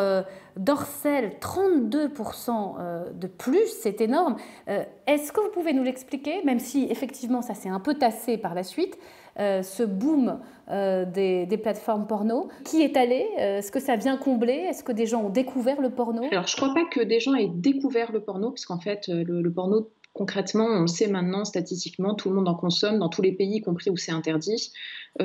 Dorsel 32% de plus, c'est énorme. Est-ce que vous pouvez nous l'expliquer, même si effectivement ça s'est un peu tassé par la suite, ce boom des plateformes porno, qui est allé? Est-ce que ça vient combler? Est-ce que des gens ont découvert le porno? Alors je ne crois pas que des gens aient découvert le porno, puisqu'en fait le porno, concrètement, on le sait maintenant statistiquement, tout le monde en consomme dans tous les pays, y compris où c'est interdit.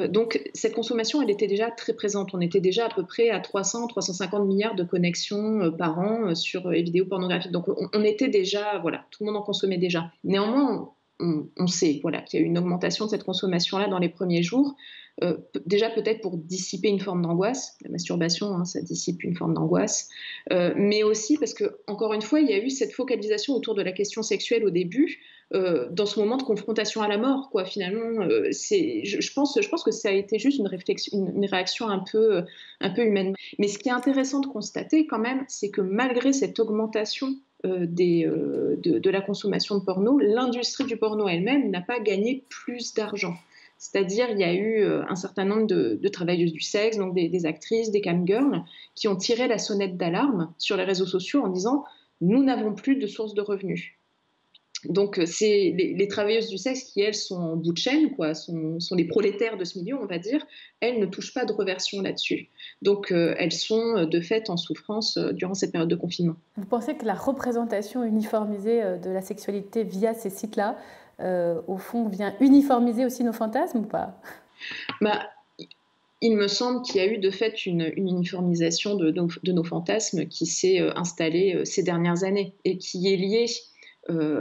Donc cette consommation, elle était déjà très présente. On était déjà à peu près à 300-350 milliards de connexions par an sur les vidéos pornographiques. Donc on était déjà, voilà, tout le monde en consommait déjà. Néanmoins, on sait qu'il y a eu une augmentation de cette consommation-là dans les premiers jours. Déjà peut-être pour dissiper une forme d'angoisse, la masturbation, ça dissipe une forme d'angoisse, mais aussi parce que, encore une fois, il y a eu cette focalisation autour de la question sexuelle au début, dans ce moment de confrontation à la mort, quoi. Finalement, je pense que ça a été juste une réaction un peu humaine. Mais ce qui est intéressant de constater quand même, c'est que malgré cette augmentation de la consommation de porno, l'industrie du porno elle-même n'a pas gagné plus d'argent. C'est-à-dire, il y a eu un certain nombre de travailleuses du sexe, donc des actrices, des camgirls, qui ont tiré la sonnette d'alarme sur les réseaux sociaux en disant « nous n'avons plus de source de revenus ». Donc, c'est les travailleuses du sexe qui, elles, sont en bout de chaîne, quoi, sont les prolétaires de ce milieu, on va dire. Elles ne touchent pas de reversion là-dessus. Donc, elles sont de fait en souffrance durant cette période de confinement. Vous pensez que la représentation uniformisée de la sexualité via ces sites-là, au fond, vient uniformiser aussi nos fantasmes ou pas? Il me semble qu'il y a eu de fait une uniformisation de nos fantasmes qui s'est installée ces dernières années et qui est liée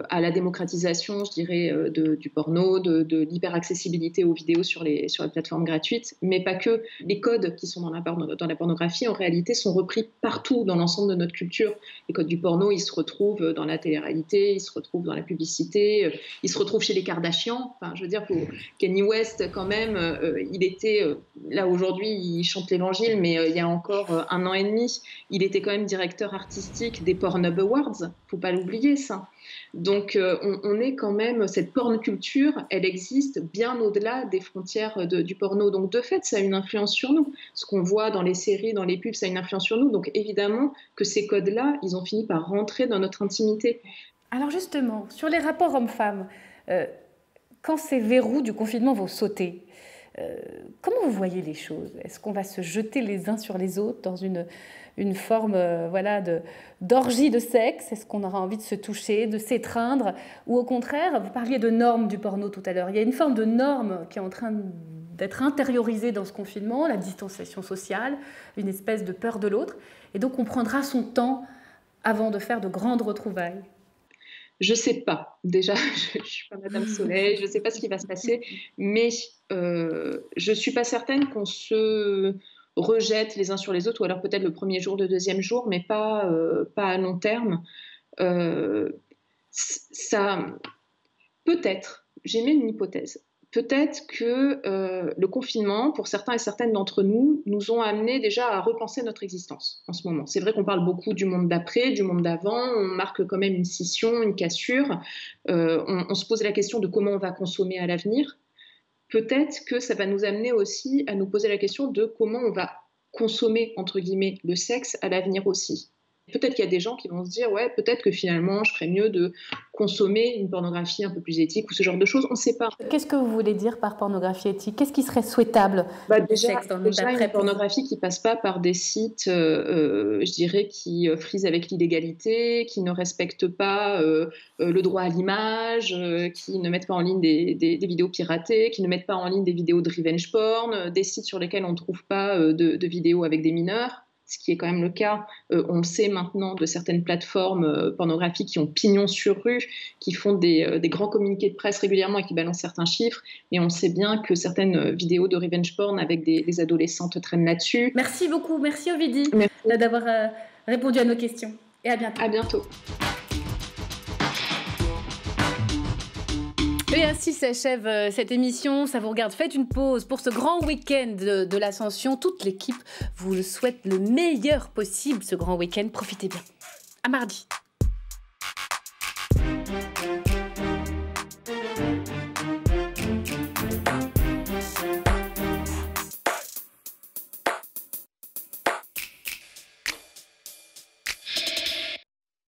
à la démocratisation, je dirais, du porno, de l'hyperaccessibilité aux vidéos sur les plateformes gratuites, mais pas que. Les codes qui sont dans la pornographie, en réalité, sont repris partout dans l'ensemble de notre culture. Les codes du porno, ils se retrouvent dans la télé-réalité, ils se retrouvent dans la publicité, ils se retrouvent chez les Kardashians. Enfin, je veux dire, pour Kanye West, quand même, il était, là aujourd'hui, il chante l'évangile, mais il y a encore 1 an et demi, il était quand même directeur artistique des Pornhub Awards, faut pas l'oublier, ça. Donc on est quand même, cette porn culture, elle existe bien au-delà des frontières du porno. Donc de fait, ça a une influence sur nous. Ce qu'on voit dans les séries, dans les pubs, ça a une influence sur nous. Donc évidemment que ces codes-là, ils ont fini par rentrer dans notre intimité. Alors justement, sur les rapports hommes-femmes, quand ces verrous du confinement vont sauter, comment vous voyez les choses? Est-ce qu'on va se jeter les uns sur les autres dans une forme voilà, d'orgie de sexe? Est-ce qu'on aura envie de se toucher, de s'étreindre? Ou au contraire, vous parliez de normes du porno tout à l'heure, il y a une forme de norme qui est en train d'être intériorisée dans ce confinement, la distanciation sociale, une espèce de peur de l'autre. Et donc on prendra son temps avant de faire de grandes retrouvailles. Je ne sais pas. Déjà, je ne suis pas Madame Soleil, je ne sais pas ce qui va se passer, mais je ne suis pas certaine qu'on se rejette les uns sur les autres, ou alors peut-être le premier jour, le deuxième jour, mais pas à long terme. Ça, peut-être, j'émets une hypothèse. Peut-être que le confinement, pour certains et certaines d'entre nous, nous ont amené déjà à repenser notre existence en ce moment. C'est vrai qu'on parle beaucoup du monde d'après, du monde d'avant, on marque quand même une scission, une cassure, on se pose la question de comment on va consommer à l'avenir. Peut-être que ça va nous amener aussi à nous poser la question de comment on va consommer, entre guillemets, le sexe à l'avenir aussi. Peut-être qu'il y a des gens qui vont se dire, ouais, peut-être que finalement, je ferais mieux de consommer une pornographie un peu plus éthique ou ce genre de choses. On ne sait pas. Qu'est-ce que vous voulez dire par pornographie éthique? Qu'est-ce qui serait souhaitable? Déjà une pornographie qui ne passe pas par des sites, je dirais, qui frisent avec l'illégalité, qui ne respectent pas le droit à l'image, qui ne mettent pas en ligne des vidéos piratées, qui ne mettent pas en ligne des vidéos de revenge porn, des sites sur lesquels on ne trouve pas de vidéos avec des mineurs. Ce qui est quand même le cas, on le sait maintenant, de certaines plateformes pornographiques qui ont pignon sur rue, qui font des grands communiqués de presse régulièrement et qui balancent certains chiffres. Et on sait bien que certaines vidéos de revenge porn avec des adolescentes traînent là-dessus. Merci beaucoup, merci Ovidie d'avoir répondu à nos questions. Et à bientôt. À bientôt. Et ainsi s'achève cette émission. Ça vous regarde. Faites une pause pour ce grand week-end de l'Ascension. Toute l'équipe vous le souhaite le meilleur possible, ce grand week-end. Profitez bien. À mardi.